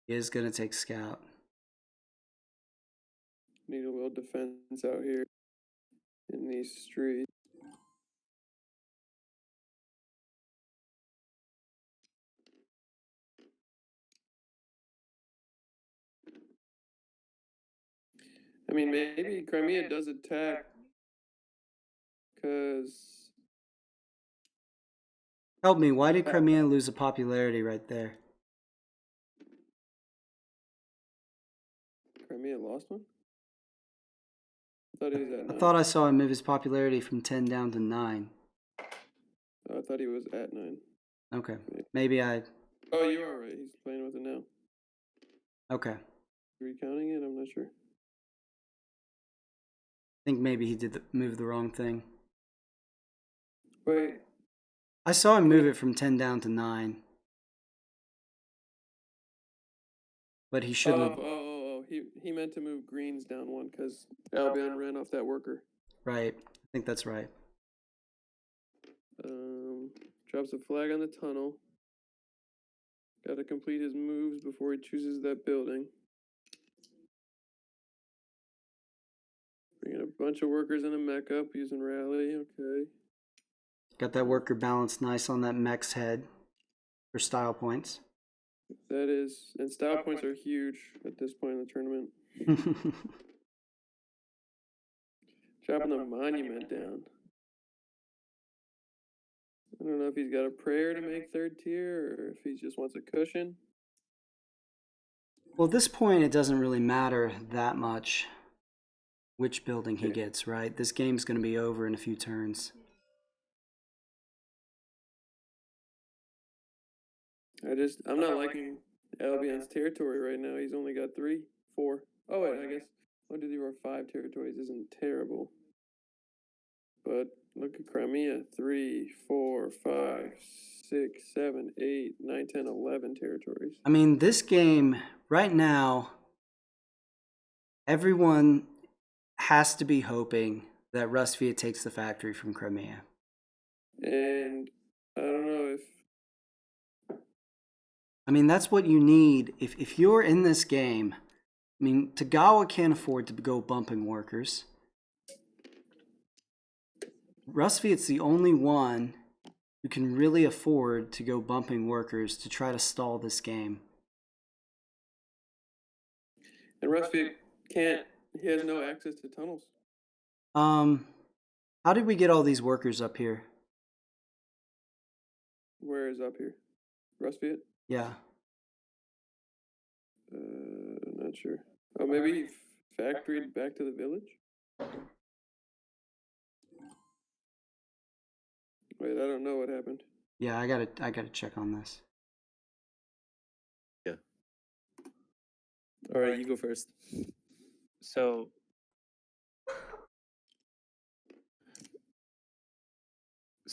He is going to take scout. Need a little defense out here in these streets. Maybe Crimea does attack because... Help me, why did Crimea lose a popularity right there? Crimea lost 1? I thought he was at 9. I thought I saw him move his popularity from 10 down to 9. Oh, I thought he was at 9. Okay, maybe I... Oh, you are right. He's playing with it now. Okay. Recounting it? I'm not sure. I think maybe he did move the wrong thing. Wait. I saw him move it from 10 down to 9. but he shouldn't. He meant to move greens down one because Albion ran off that worker. Right. I think that's right. Drops a flag on the tunnel. Got to complete his moves before he chooses that building. Bringing a bunch of workers in a mech up using rally. Okay. Got that worker balanced nice on that mech's head for style points. That is, and style points are huge at this point in the tournament. Dropping the monument down. I don't know if he's got a prayer to make third tier or if he just wants a cushion. Well, at this point, it doesn't really matter that much which building he gets, right? This game's going to be over in a few turns. I'm not liking Albion's territory right now. He's only got 3, 4. Oh, wait, I guess 1, 2, 3, 4, 5 territories isn't terrible. But look at Crimea 3, 4, 5, 6, 7, 8, 9, 10, 11 territories. I mean, this game right now, everyone has to be hoping that Rusvia takes the factory from Crimea. And I don't know if... I mean, that's what you need. If you're in this game, I mean, Tagawa can't afford to go bumping workers. Rusvia's the only one who can really afford to go bumping workers to try to stall this game. And Rusvia can't... He has no access to tunnels. How did we get all these workers up here? Where is up here? Rusvia? Yeah. Not sure. Oh, maybe he factoried back to the village? Wait, I don't know what happened. Yeah, I gotta check on this. Yeah. All right, you go first. So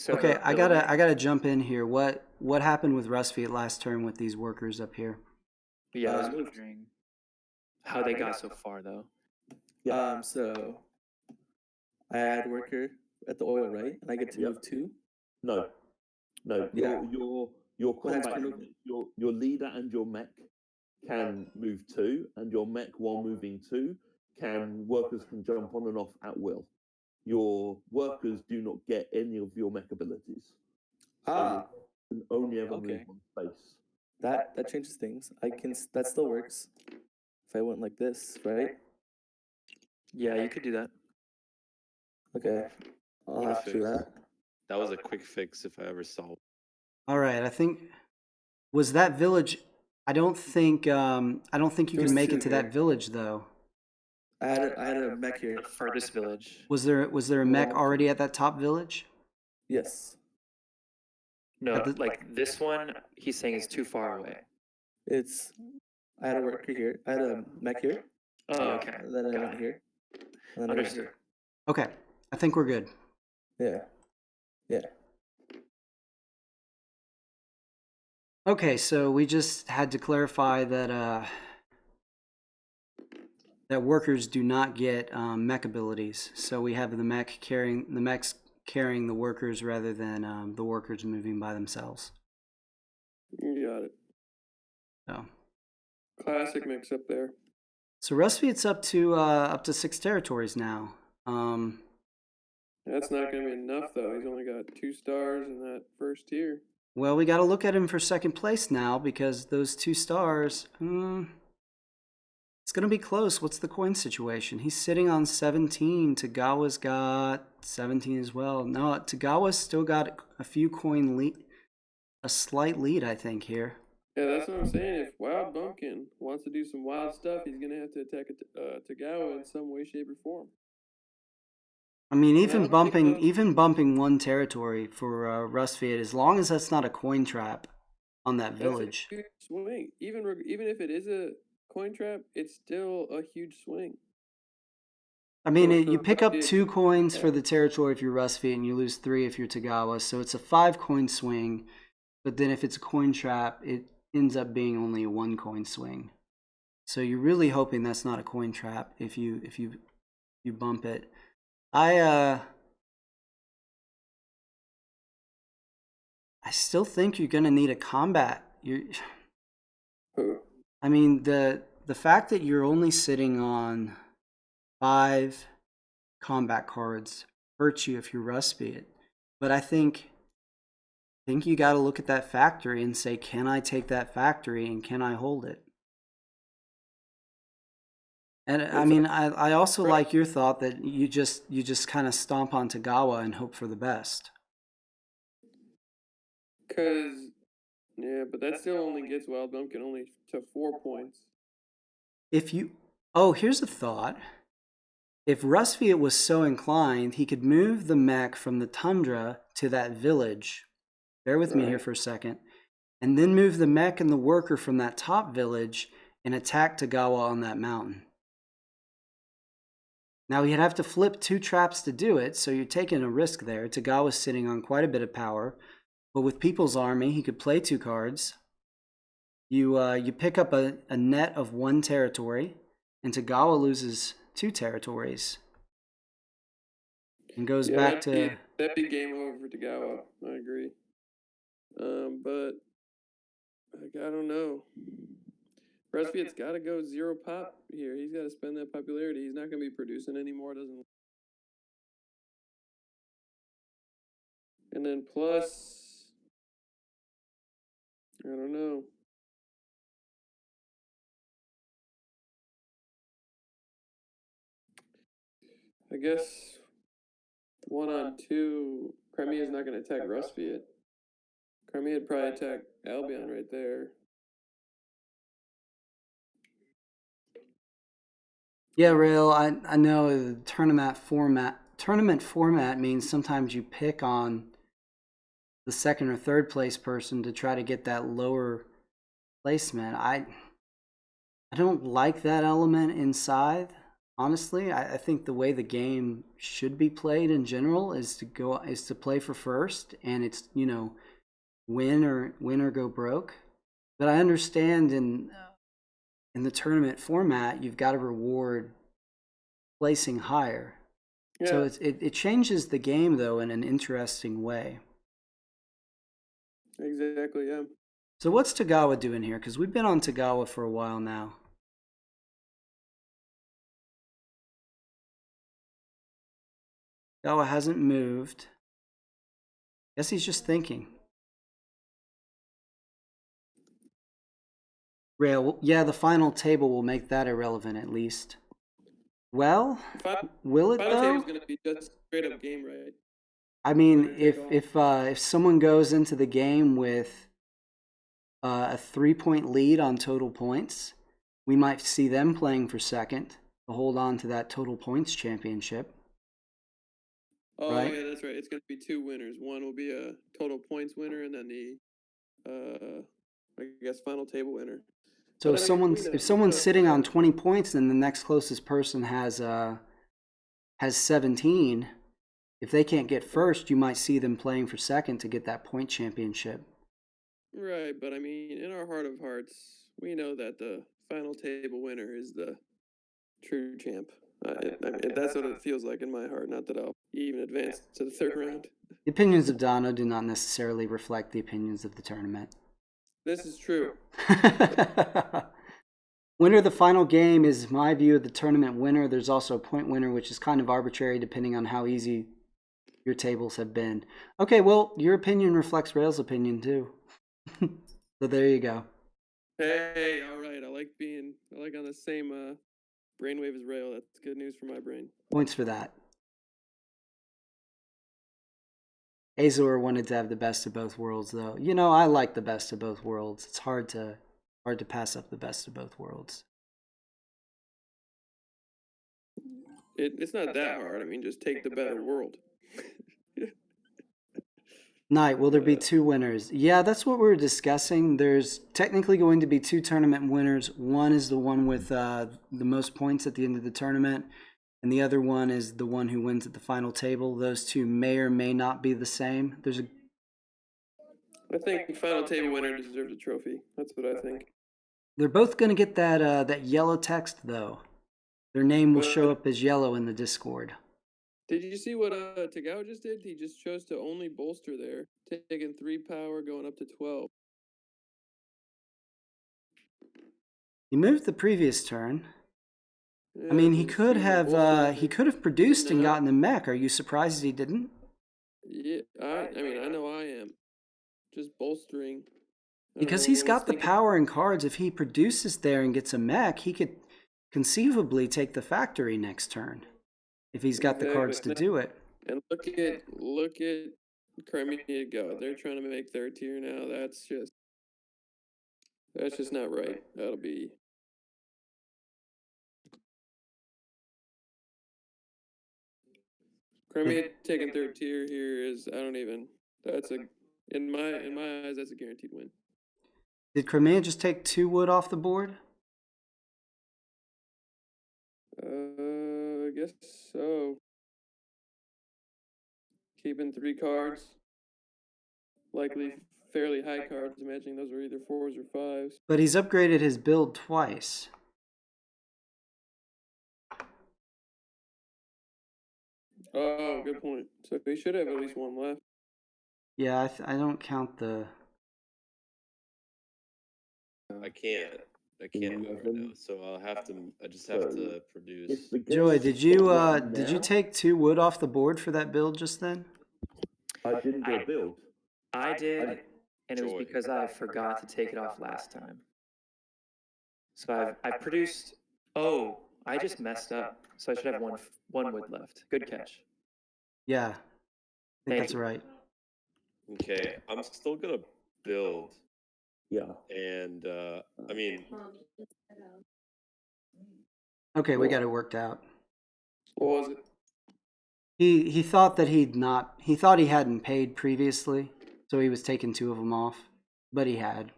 Okay, I gotta jump in here. What happened with Rusvia last turn with these workers up here? Yeah, I was wondering how they got so far though. So I had worker at the oil, right? And I get to move 2. No. Yeah. Your Well, that's combat, fine. your leader and your mech can move 2, and your mech, while moving 2, workers can jump on and off at will. Your workers do not get any of your mech abilities. So you can only ever move one space. That changes things. That still works. If I went like this, right? Yeah, you could do that. Okay. I'll have to do that. That was a quick fix if I ever saw one. All right, I think was that village. I don't think you can make it to that village though. I had a mech here. The furthest village. Was there a mech already at that top village? Yes. No, like this one, he's saying is too far away. I had a worker here. I had a mech here. Oh, okay. And then I went here. And then Understood. I went Okay, I think we're good. here. Yeah. Okay, so we just had to clarify that that workers do not get mech abilities. So we have the mechs carrying the workers rather than the workers moving by themselves. You got it. So Classic mix up there. So Rusvia's up to 6 territories now. That's not going to be enough, though. He's only got 2 stars in that first tier. Well, we got to look at him for second place now because those 2 stars. It's going to be close. What's the coin situation? He's sitting on 17. Tagawa's got 17 as well. No, Tagawa's still got a few coin lead, a slight lead, I think, here. Yeah, that's what I'm saying. If Wild Bumpkin wants to do some wild stuff, he's going to have to attack Tagawa in some way, shape, or form. I mean, even bumping 1 territory for Rusvia, as long as that's not a coin trap on that village. That's a huge swing. Even if it is a coin trap, it's still a huge swing. I mean, you pick up 2 coins for the territory if you're Rusvia, and you lose 3 if you're Tagawa. So it's a 5 coin swing. But then if it's a coin trap, it ends up being only a 1 coin swing. So you're really hoping that's not a coin trap if you bump it. I still think you're gonna need a combat. I mean, the fact that you're only sitting on 5 combat cards hurts you if you Rustbeat. But I think you got to look at that factory and say, can I take that factory and can I hold it? And I mean, I also like your thought that you just kind of stomp on Tagawa and hope for the best. Because, yeah, but that still only gets Wild Bumpkin only to 4 points. Here's a thought. If Rustviet was so inclined, he could move the mech from the tundra to that village. Bear with me here for a second. And then move the mech and the worker from that top village and attack Tagawa on that mountain. Now, he'd have to flip 2 traps to do it, so you're taking a risk there. Tagawa's sitting on quite a bit of power. But with People's Army, he could play 2 cards. You pick up a net of 1 territory, and Tagawa loses 2 territories. And goes back to... That'd be game over for Tagawa. I agree. But I don't know. Rustviet's got to go 0 pop here. He's got to spend that popularity. He's not going to be producing anymore. And then plus, I don't know. I guess 1-on-2, Crimea's not going to attack Rustviet. Crimea'd probably attack Albion right there. Yeah, Rail, I know the tournament format means sometimes you pick on the 2nd or 3rd place person to try to get that lower placement. I don't like that element in Scythe. Honestly, I think the way the game should be played in general is to play for first, and it's, you know, win or go broke. But I understand in the tournament format, you've got to reward placing higher. Yeah. So it changes the game though in an interesting way. Exactly, yeah. So what's Tagawa doing here? Because we've been on Tagawa for a while now. Tagawa hasn't moved. Guess he's just thinking. Rail, yeah, the final table will make that irrelevant at least. Well, will it though? Final table's gonna be just straight up game, right? I mean, if someone goes into the game with a 3-point lead on total points, we might see them playing for second to hold on to that total points championship. Oh, right? Yeah, that's right. It's going to be 2 winners. One will be a total points winner, and then the, I guess, final table winner. So if someone's sitting on 20 points, then the next closest person has 17. If they can't get first, you might see them playing for second to get that point championship. Right, but I mean, in our heart of hearts, we know that the final table winner is the true champ. That's what it feels like in my heart. Not that I'll even advance to the 3rd round. The opinions of Dono do not necessarily reflect the opinions of the tournament. This is true. Winner of the final game is my view of the tournament winner. There's also a point winner, which is kind of arbitrary depending on how easy your tables have been. Okay, well, your opinion reflects Rail's opinion too. So there you go. Hey, all right. I like on the same brainwave as Rail. That's good news for my brain. Points for that. Azor wanted to have the best of both worlds, though. You know, I like the best of both worlds. It's hard to pass up the best of both worlds. It's not that hard. I mean, just take the better world. Knight, will there be 2 winners? Yeah, that's what we were discussing. There's technically going to be 2 tournament winners. One is the one with the most points at the end of the tournament, and the other one is the one who wins at the final table. Those 2 may or may not be the same. I think the final table winner deserves a trophy. That's what I think. They're both going to get that yellow text though. Their name will show up as yellow in the Discord. Did you see what Tagawa just did? He just chose to only bolster there, taking 3 power, going up to 12. He moved the previous turn. Yeah, I mean, he just could choosing have bolster. produced and No. gotten the mech. Are you surprised he didn't? Yeah, I mean, I know I am. Just bolstering. I don't Because know he's what got the thinking. power and cards. If he produces there and gets a mech, he could conceivably take the factory next turn. If he's got the cards to do it. And look at Crimea go. They're trying to make 3rd tier now. That's just not right. That'll be. Crimea taking 3rd tier here is in my eyes that's a guaranteed win. Did Crimea just take 2 wood off the board? I guess so. Keeping 3 cards. Likely fairly high cards, imagining those are either 4s or 5s. But he's upgraded his build twice. Oh, good point. So he should have at least 1 left. Yeah, I don't count the... I can't move right now, so I just have to produce. Joy, did you take 2 wood off the board for that build just then? I didn't do a build. I did, and it was Joy. because I forgot to take it off last time. So I've produced. Oh, I just messed up. So I should have one wood left. Good catch. Yeah, I think Thank that's you. right. Okay, I'm still gonna build, Yeah. and I mean, Okay, we got it worked out. What was it? He thought that he thought he hadn't paid previously, so he was taking 2 of them off, but he had.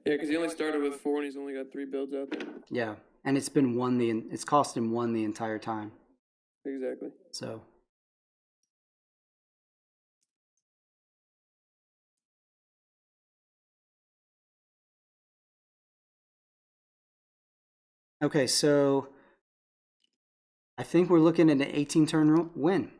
Yeah, because he only started with 4 and he's only got 3 builds out there. Yeah, and it's cost him 1 the entire time. Exactly. So okay, so I think we're looking at an 18 turn win.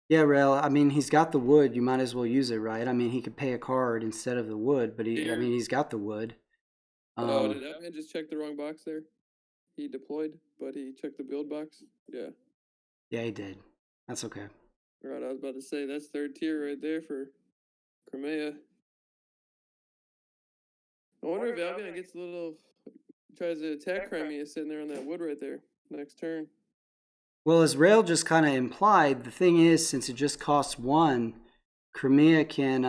Yeah, Rail, I mean, he's got the wood. You might as well use it, right? I mean, he could pay a card instead of the wood, but he's got the wood. Did that man just check the wrong box there? He deployed, but he checked the build box? Yeah. Yeah, he did. That's okay. Right, I was about to say, that's 3rd tier right there for Crimea. I wonder if Albion tries to attack Crimea sitting there on that wood right there next turn. Well, as Rail just kind of implied, the thing is, since it just costs 1, Crimea can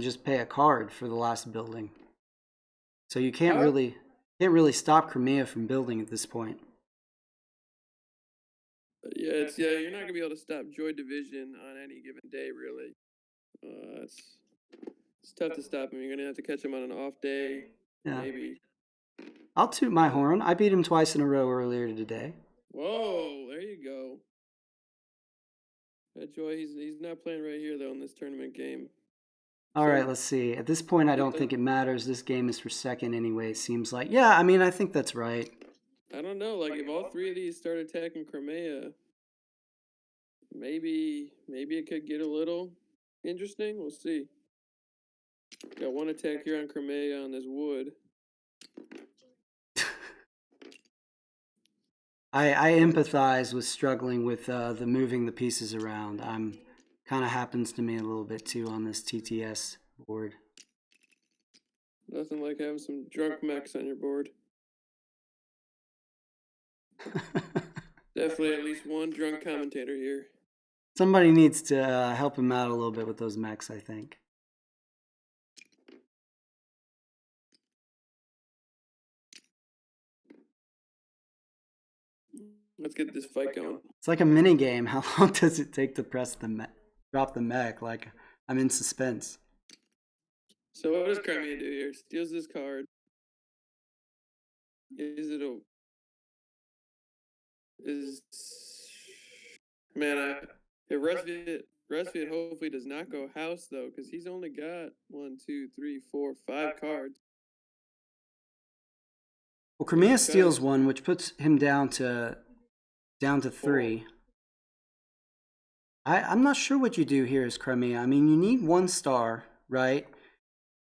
just pay a card for the last building. So you can't really stop Crimea from building at this point. Yeah, you're not gonna be able to stop Joy Division on any given day, really. It's tough to stop him. You're gonna have to catch him on an off day, Yeah. maybe. I'll toot my horn. I beat him twice in a row earlier today. Whoa, there you go. Joy, he's not playing right here though in this tournament game. All right, let's see. At this point, I don't think it matters. This game is for second anyway, it seems like. Yeah, I mean, I think that's right. I don't know. Like, if all 3 of these start attacking Crimea, maybe it could get a little interesting. We'll see. Got 1 attack here on Crimea on this wood. I empathize with struggling with the moving the pieces around. Kind of happens to me a little bit too on this TTS board. Nothing like having some drunk mechs on your board. Definitely at least 1 drunk commentator here. Somebody needs to help him out a little bit with those mechs, I think. Let's get this fight going. It's like a mini game. How long does it take to drop the mech? Like, I'm in suspense. So what does Crimea do here? Steals this card. Is it a is, man, if Rusviet hopefully does not go house though, because he's only got 1, 2, 3, 4, 5 cards. Well, Crimea steals one, which puts him down to 3. I'm not sure what you do here as Crimea. I mean, you need 1 star, right?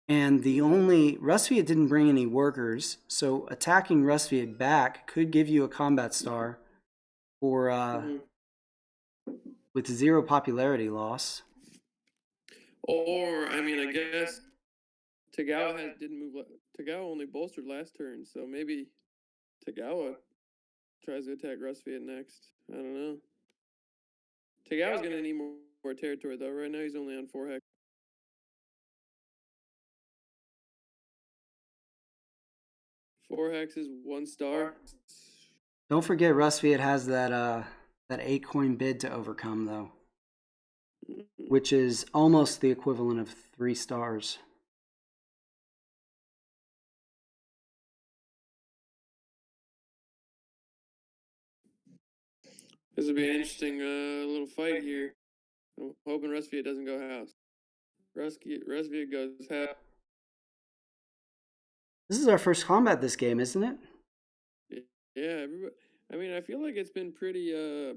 And the only Rusviet didn't bring any workers, so attacking Rusviet back could give you a combat star, or with 0 popularity loss. Or I mean, I guess Tagawa didn't move. Tagawa only bolstered last turn, so maybe Tagawa tries to attack Rusviet next. I don't know. Tagawa's gonna need more territory though. Right now he's only on 4 hex. Four hexes, 1 star. Don't forget Rusviet has that 8 coin bid to overcome though, which is almost the equivalent of 3 stars. This will be an interesting little fight here. I'm hoping Rusviet doesn't go house. Rusviet goes house. This is our first combat this game, isn't it? Yeah, everybody. I mean, I feel like it's been pretty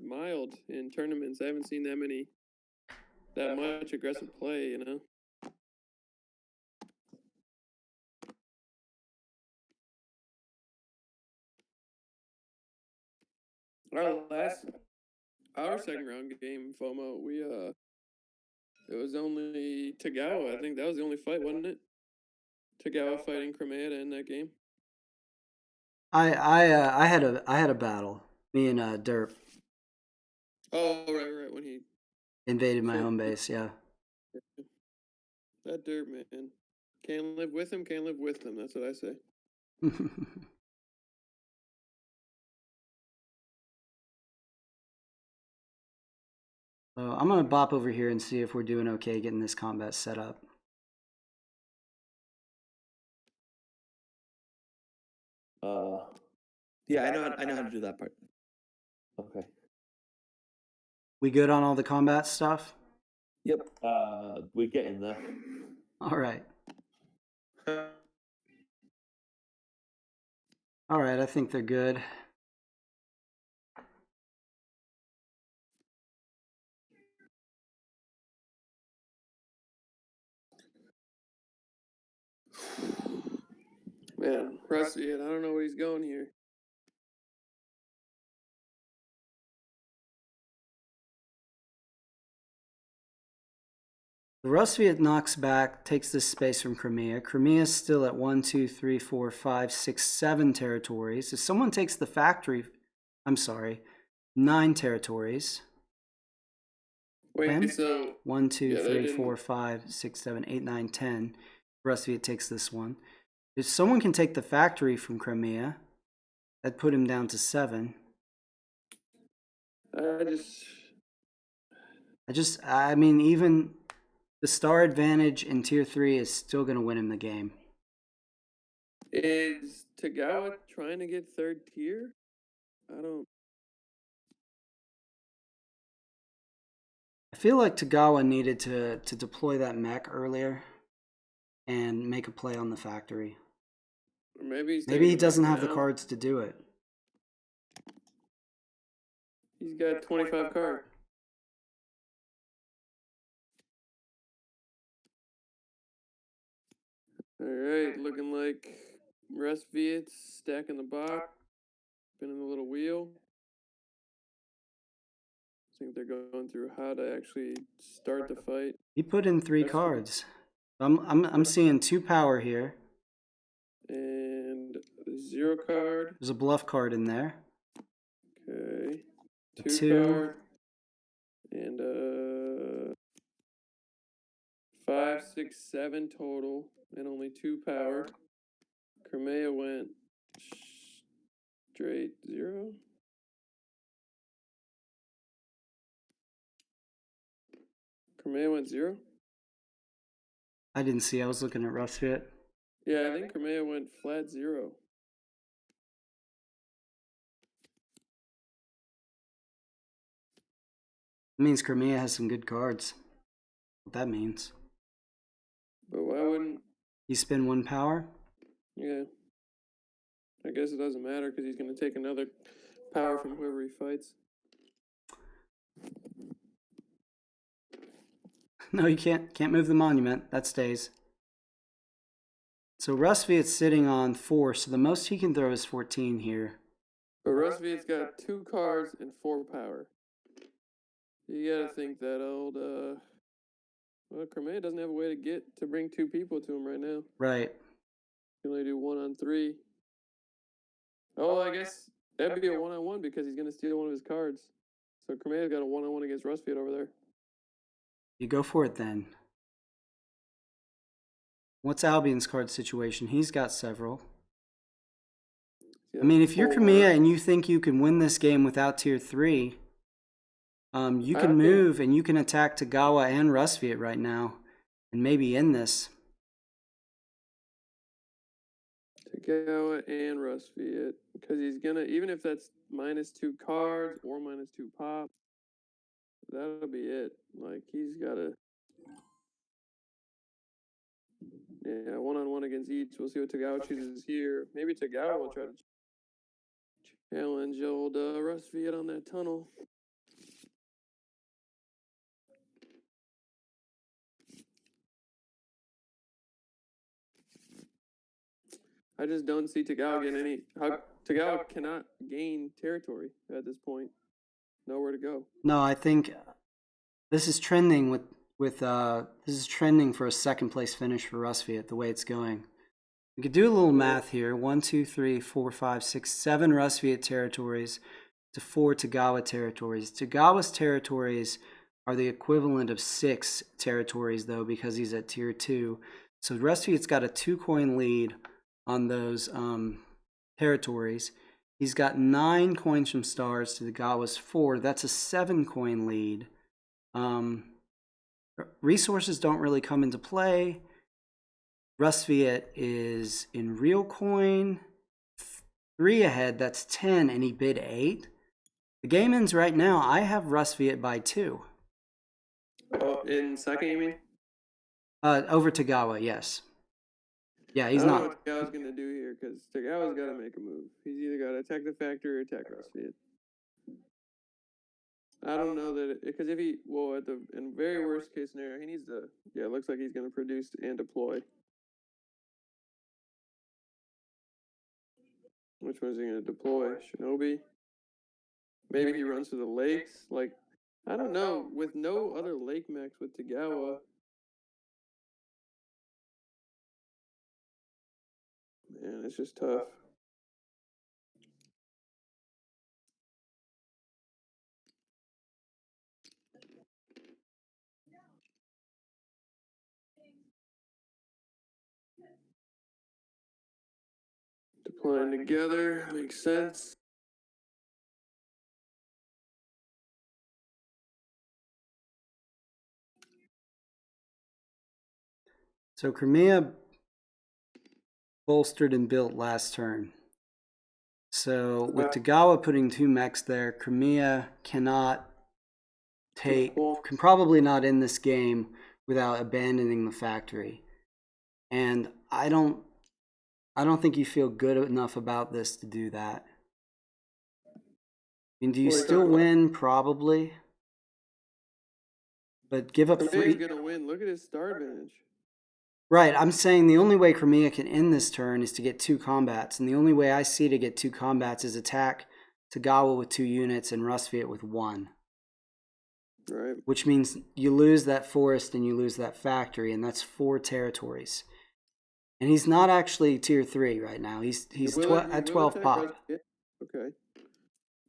mild in tournaments. I haven't seen that much aggressive play, you know. Our second round game, FOMO, it was only Tagawa. I think that was the only fight, wasn't it? Tagawa fighting Crimea to end that game. I had a battle. Me and Derp. Oh, right, when he invaded my home base, yeah. That Derp, man. Can't live with him, can't live with him. That's what I say. So I'm gonna bop over here and see if we're doing okay getting this combat set up. Yeah, I know how to do that part. Okay. We good on all the combat stuff? Yep. We're getting there. All right. All right, I think they're good. Man, Rusviet, I don't know where he's going here. The Rusviet knocks back, takes this space from Crimea. Crimea is still at 1, 2, 3, 4, 5, 6, 7 territories. If someone takes the factory, I'm sorry, 9 territories. Wait, so 1, 2, 3, 4, 5, 6, 7, 8, 9, 10. Rusviet takes this one. If someone can take the factory from Crimea, that'd put him down to 7. I mean, even the star advantage in tier 3 is still going to win him the game. Is Tagawa trying to get 3rd tier? I feel like Tagawa needed to deploy that mech earlier and make a play on the factory. Or maybe he doesn't have the cards to do it. He's got 25 cards. All right, looking like Rusviet's stacking the box, spinning the little wheel. I think they're going through how to actually start the fight. He put in 3 cards. I'm seeing 2 power here. And 0 card. There's a bluff card in there. Okay. 2 card. And 5, 6, 7 total, and only 2 power. Crimea went straight 0. Crimea went 0. I didn't see. I was looking at Rusviet. Yeah, I think Crimea went flat 0. That means Crimea has some good cards. What that means. But why wouldn't... You spend 1 power? Yeah. I guess it doesn't matter because he's going to take another power from whoever he fights. No, you can't. Can't move the monument. That stays. So Rustviet's sitting on 4, so the most he can throw is 14 here. But Rustviet's got 2 cards and 4 power. You gotta think that old, well, Crimea doesn't have a way to bring 2 people to him right now. Right. You can only do 1 on 3. Oh, I guess that'd be a 1-on-1 because he's gonna steal one of his cards. So Crimea's got a 1-on-1 against Rustviet over there. You go for it then. What's Albion's card situation? He's got several. I mean, if you're Crimea and you think you can win this game without tier 3, you can move and you can attack Tagawa and Rustviet right now and maybe end this. Tagawa and Rustviet. Because he's gonna, even if that's -2 cards or -2 pop, that'll be it. Like, he's gotta... Yeah, 1-on-1 against each. We'll see what Tagawa chooses here. Maybe Tagawa will try to challenge old Rustviet on that tunnel. I just don't see Tagawa getting any... Tagawa cannot gain territory at this point. Nowhere to go. No, I think this is trending this is trending for a 2nd place finish for Rustviet, the way it's going. We could do a little math here. 1, 2, 3, 4, 5, 6, 7 Rustviet territories to 4 Tagawa territories. Tagawa's territories are the equivalent of 6 territories, though, because he's at tier 2. So Rustviet's got a 2-coin lead on those territories. He's got 9 coins from stars to Tagawa's 4. That's a 7-coin lead. Resources don't really come into play. Rustviet is in real coin, 3 ahead, that's 10, and he bid 8. The game ends right now. I have Rustviet by 2. Oh, in second, you mean? Over Tagawa, yes. Yeah, he's I don't not. know what Tagawa's going to do here, because Tagawa's got to make a move. He's either got to attack the factory or attack Rustviet. I don't know that, because if he, well, in very worst case scenario, he needs to, yeah, it looks like he's going to produce and deploy. Which one is he going to deploy? Shinobi? Maybe he runs to the lakes? Like, I don't know. With no other lake mechs with Tagawa. Man, it's just tough. Deploying together makes sense. So Crimea bolstered and built last turn. So with Tagawa putting 2 mechs there, Crimea cannot can probably not end this game without abandoning the factory. And I don't think you feel good enough about this to do that. I mean, do you still win? Probably. But give up 3. He's gonna win. Look at his star advantage. Right, I'm saying the only way Crimea can end this turn is to get 2 combats. And the only way I see to get 2 combats is attack Tagawa with 2 units and Rustviet with 1. Right. Which means you lose that forest and you lose that factory, and that's 4 territories. And he's not actually tier 3 right now. He's at 12 pop. Okay.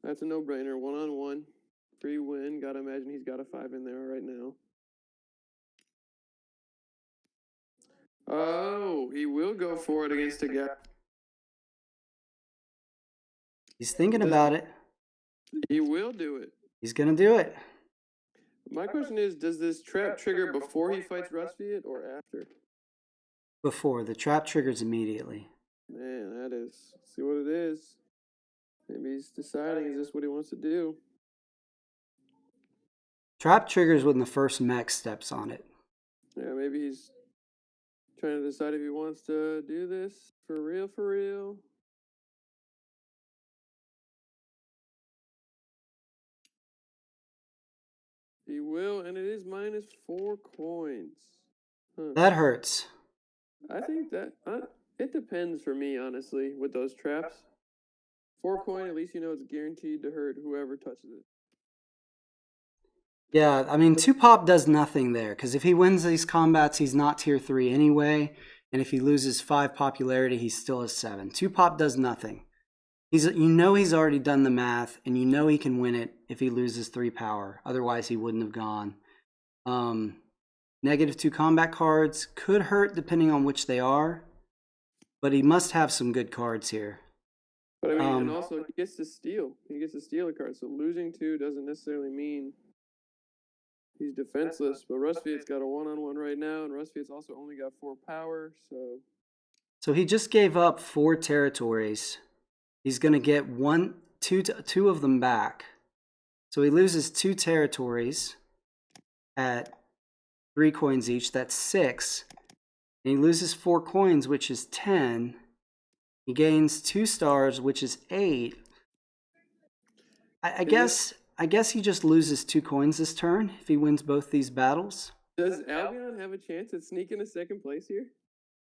That's a no-brainer. 1-on-1. Free win. Gotta imagine he's got a 5 in there right now. Oh, he will go for it against a guy. He's thinking about it. He will do it. He's going to do it. My question is, does this trap trigger before he fights Rustviet or after? Before. The trap triggers immediately. Man, that is... Let's see what it is. Maybe he's deciding, is this what he wants to do? Trap triggers when the first mech steps on it. Yeah, maybe he's trying to decide if he wants to do this for real, for real. He will, and it is -4 coins. Huh. That hurts. I think that it depends for me, honestly, with those traps. 4 coin, at least you know it's guaranteed to hurt whoever touches it. Yeah, I mean, 2-pop does nothing there, because if he wins these combats, he's not tier 3 anyway, and if he loses 5 popularity, he's still a 7. 2-pop does nothing. He's already done the math, and you know he can win it if he loses 3 power. Otherwise, he wouldn't have gone. -2 combat cards could hurt depending on which they are, but he must have some good cards here. But I mean, and also he gets to steal. He gets to steal a card, so losing 2 doesn't necessarily mean he's defenseless. But Rustviet's got a 1-on-1 right now, and Rustviet's also only got 4 power, so... So he just gave up 4 territories. He's going to get two of them back. So he loses 2 territories at 3 coins each. That's 6. And he loses 4 coins, which is 10. He gains 2 stars, which is 8. I guess he just loses 2 coins this turn if he wins both these battles. Does Albion have a chance at sneaking to second place here?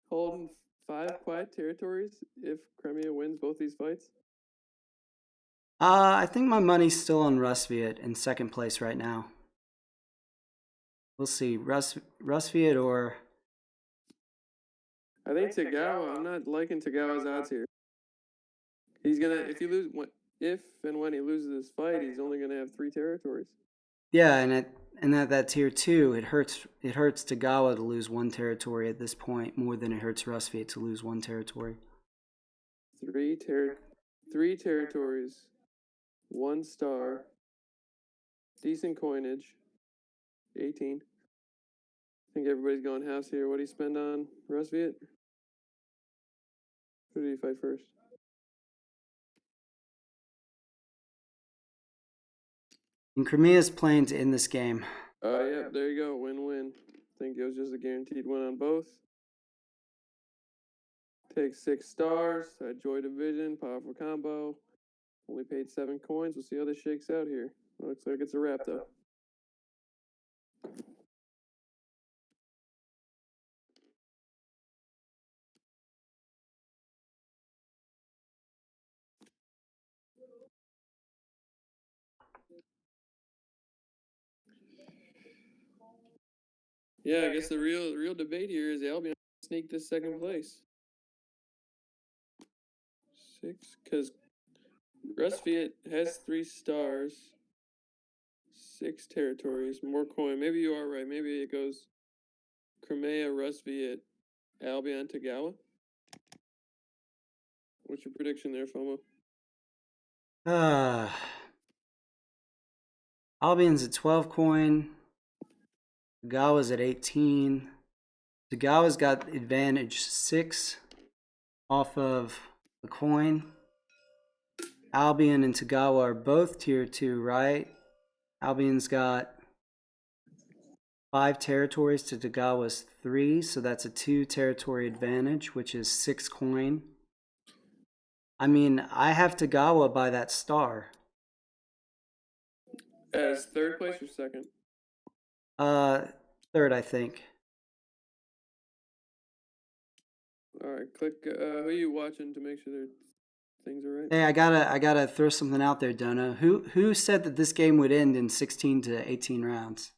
Holding 5 quiet territories if Crimea wins both these fights? I think my money's still on Rustviet in second place right now. We'll see. Rustviet or... I think Tagawa, I'm not liking Tagawa's odds here. He's gonna, if and when he loses this fight, he's only gonna have 3 territories. Yeah, and at that tier 2, it hurts Tagawa to lose 1 territory at this point more than it hurts Rustviet to lose 1 territory. 3 territories, 1 star, decent coinage, 18. I think everybody's going house here. What do you spend on Rustviet? Who did he fight first? And Crimea's playing to end this game. Yep, there you go. Win-win. I think it was just a guaranteed win on both. Takes 6 stars. Joy Division, powerful combo. Only paid 7 coins. We'll see how this shakes out here. Looks like it's a wrap, though. Yeah, I guess the real debate here is Albion sneak this second place. 6, because Rustviet has 3 stars, 6 territories, more coin. Maybe you are right. Maybe it goes Crimea, Rustviet, Albion, Tagawa. What's your prediction there, FOMO? Albion's at 12 coin. Tagawa's at 18. Tagawa's got advantage 6 off of the coin. Albion and Tagawa are both tier 2, right? Albion's got 5 territories to Tagawa's 3, so that's a 2 territory advantage, which is 6 coin. I mean, I have Tagawa by that star. As third place or second? Third, I think. All right, click. Who are you watching to make sure things are right? Hey, I gotta throw something out there, Dona. Who said that this game would end in 16 to 18 rounds?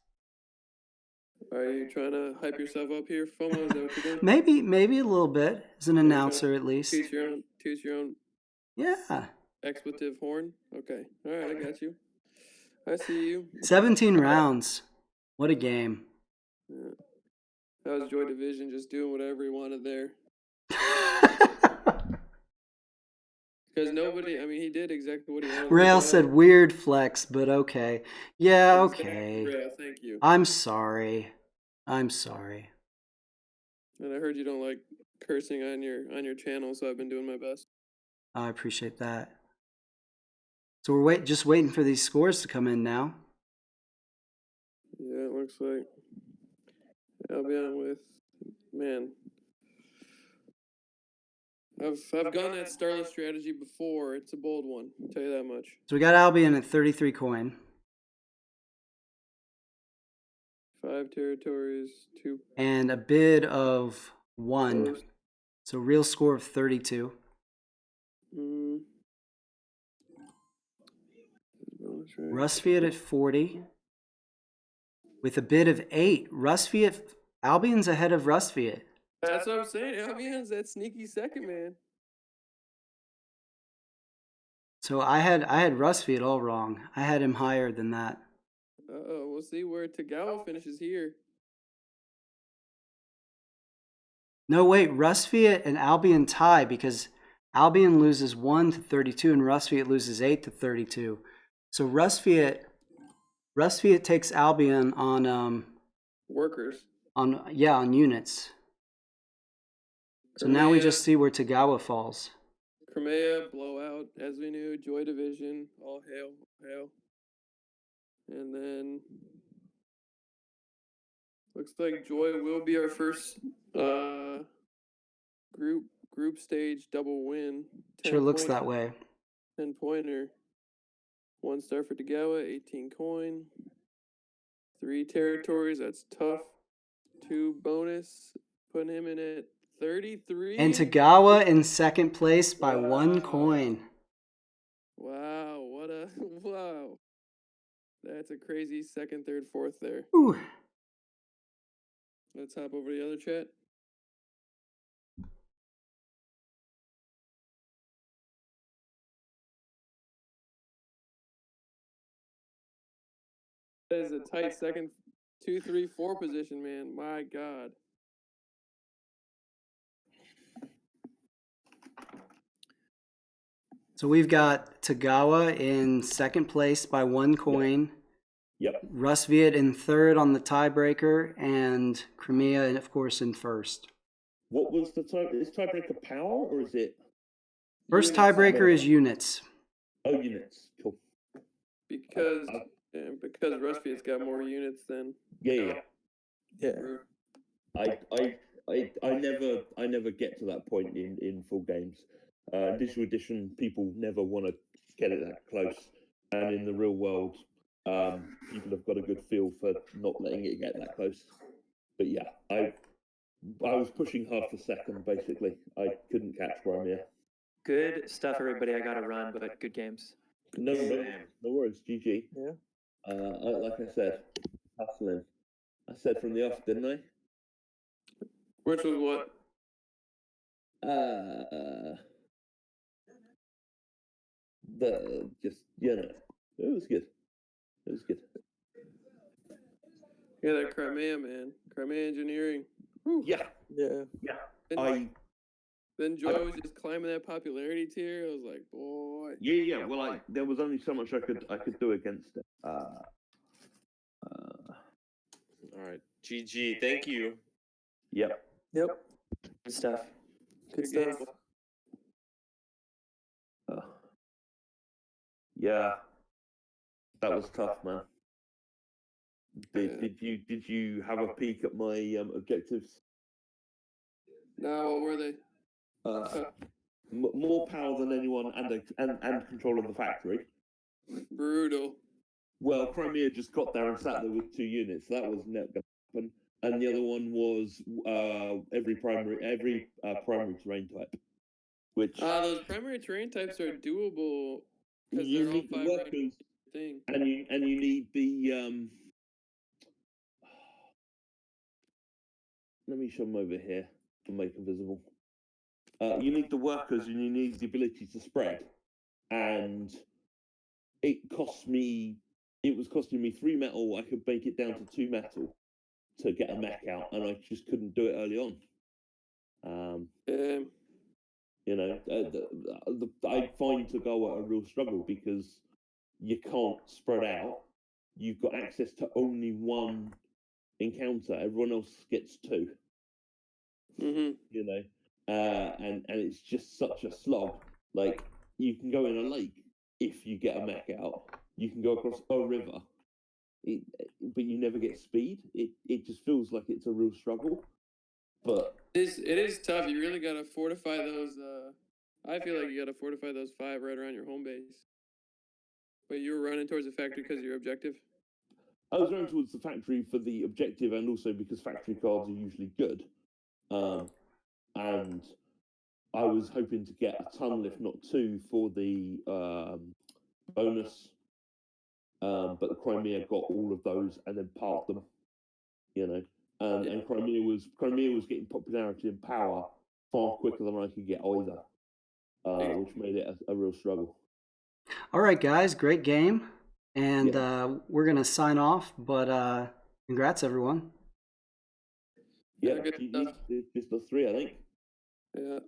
Are you trying to hype yourself up here, FOMO? Is that what you're doing? Maybe a little bit. As an announcer, at least. Toot your own. Yeah. Expletive horn. Okay. All right, I got you. I see you. 17 rounds. What a game. Yeah. That was Joy Division just doing whatever he wanted there. Because nobody, I mean, he did exactly what he wanted. Rail said weird flex, but okay. Yeah, okay. Rail, thank you. I'm sorry. And I heard you don't like cursing on your channel, so I've been doing my best. I appreciate that. So we're just waiting for these scores to come in now. looks like. Albion with, man. I've gone that Starless strategy before. It's a bold one, I'll tell you that much. So we got Albion at 33 coin. 5 territories, 2. And a bid of 1. Post. So real score of 32. Rustfiat at 40. With a bid of 8. Rustfiat, Albion's ahead of Rustfiat. That's what I'm saying. Albion's that sneaky second, man. So I had Rustfiat all wrong. I had him higher than that. We'll see where Tagawa finishes here. No, wait, Rustfiat and Albion tie because Albion loses 1 to 32 and Rustfiat loses 8 to 32. So Rustfiat takes Albion on workers. On units. So Crimea, now we just see where Tagawa falls. Crimea, blowout, as we knew, Joy Division, all hail, hail. And then looks like Joy will be our first group stage double win. Sure looks that way. 10-pointer. 1 star for Tagawa, 18 coin. 3 territories, that's tough. 2 bonus, putting him in at 33. And Tagawa in second place by 1 coin. Wow, wow. That's a crazy second, third, fourth there. Ooh. Let's hop over to the other chat. That is a tight second, 2, 3, 4 position, man. My God. So we've got Tagawa in second place by 1 coin. Yep. Rustfiat in third on the tiebreaker, and Crimea, of course, in first. What was the tie? Is tiebreaker power or is it? First tiebreaker is units. Oh, units. Cool. Because Rustfiat's got more units than. Yeah. Rude. I never get to that point in full games. Digital edition, people never want to get it that close, and in the real world, people have got a good feel for not letting it get that close. But yeah, I was pushing half a second basically. I couldn't catch Crimea. Good stuff, everybody. I got to run, but good games. No worries. GG. Yeah. Like I said, hustling. I said from the off, didn't I? Which was what? It was good. Yeah, that Crimea, man. Crimea engineering. Whew. Yeah. Then Joy was just climbing that popularity tier. I was like, boy. Yeah. Well, there was only so much I could do against it. All right, GG. Thank you. Yep. Good stuff. Good stuff. Yeah. That was tough, man. Did you have a peek at my objectives? No, what were they? More power than anyone and control of the factory. Brutal. Well, Crimea just got there and sat there with 2 units. That was never going to happen. And the other one was every primary terrain type. Which those primary terrain types are doable because you they're all need the 5 workers, thing. and you need the Let me show them over here and make them visible. You need the workers and you need the ability to spread. And it was costing me 3 metal. I could make it down to 2 metal to get a mech out, and I just couldn't do it early on. I find Tagawa a real struggle because you can't spread out. You've got access to only 1 encounter. Everyone else gets 2. Mm-hmm. And it's just such a slog. Like, you can go in a lake if you get a mech out. You can go across a river. but you never get speed. It just feels like it's a real struggle. But it is tough. You really gotta fortify those. I feel like you gotta fortify those 5 right around your home base. But you were running towards the factory because of your objective. I was running towards the factory for the objective, and also because factory cards are usually good. And I was hoping to get a tunnel, if not 2, for the bonus. But the Crimea got all of those and then parked them. And Crimea was getting popularity and power far quicker than I could get either, which made it a real struggle. All right, guys, great game, and we're gonna sign off. But congrats, everyone. Yeah, just the 3, I think. Yeah.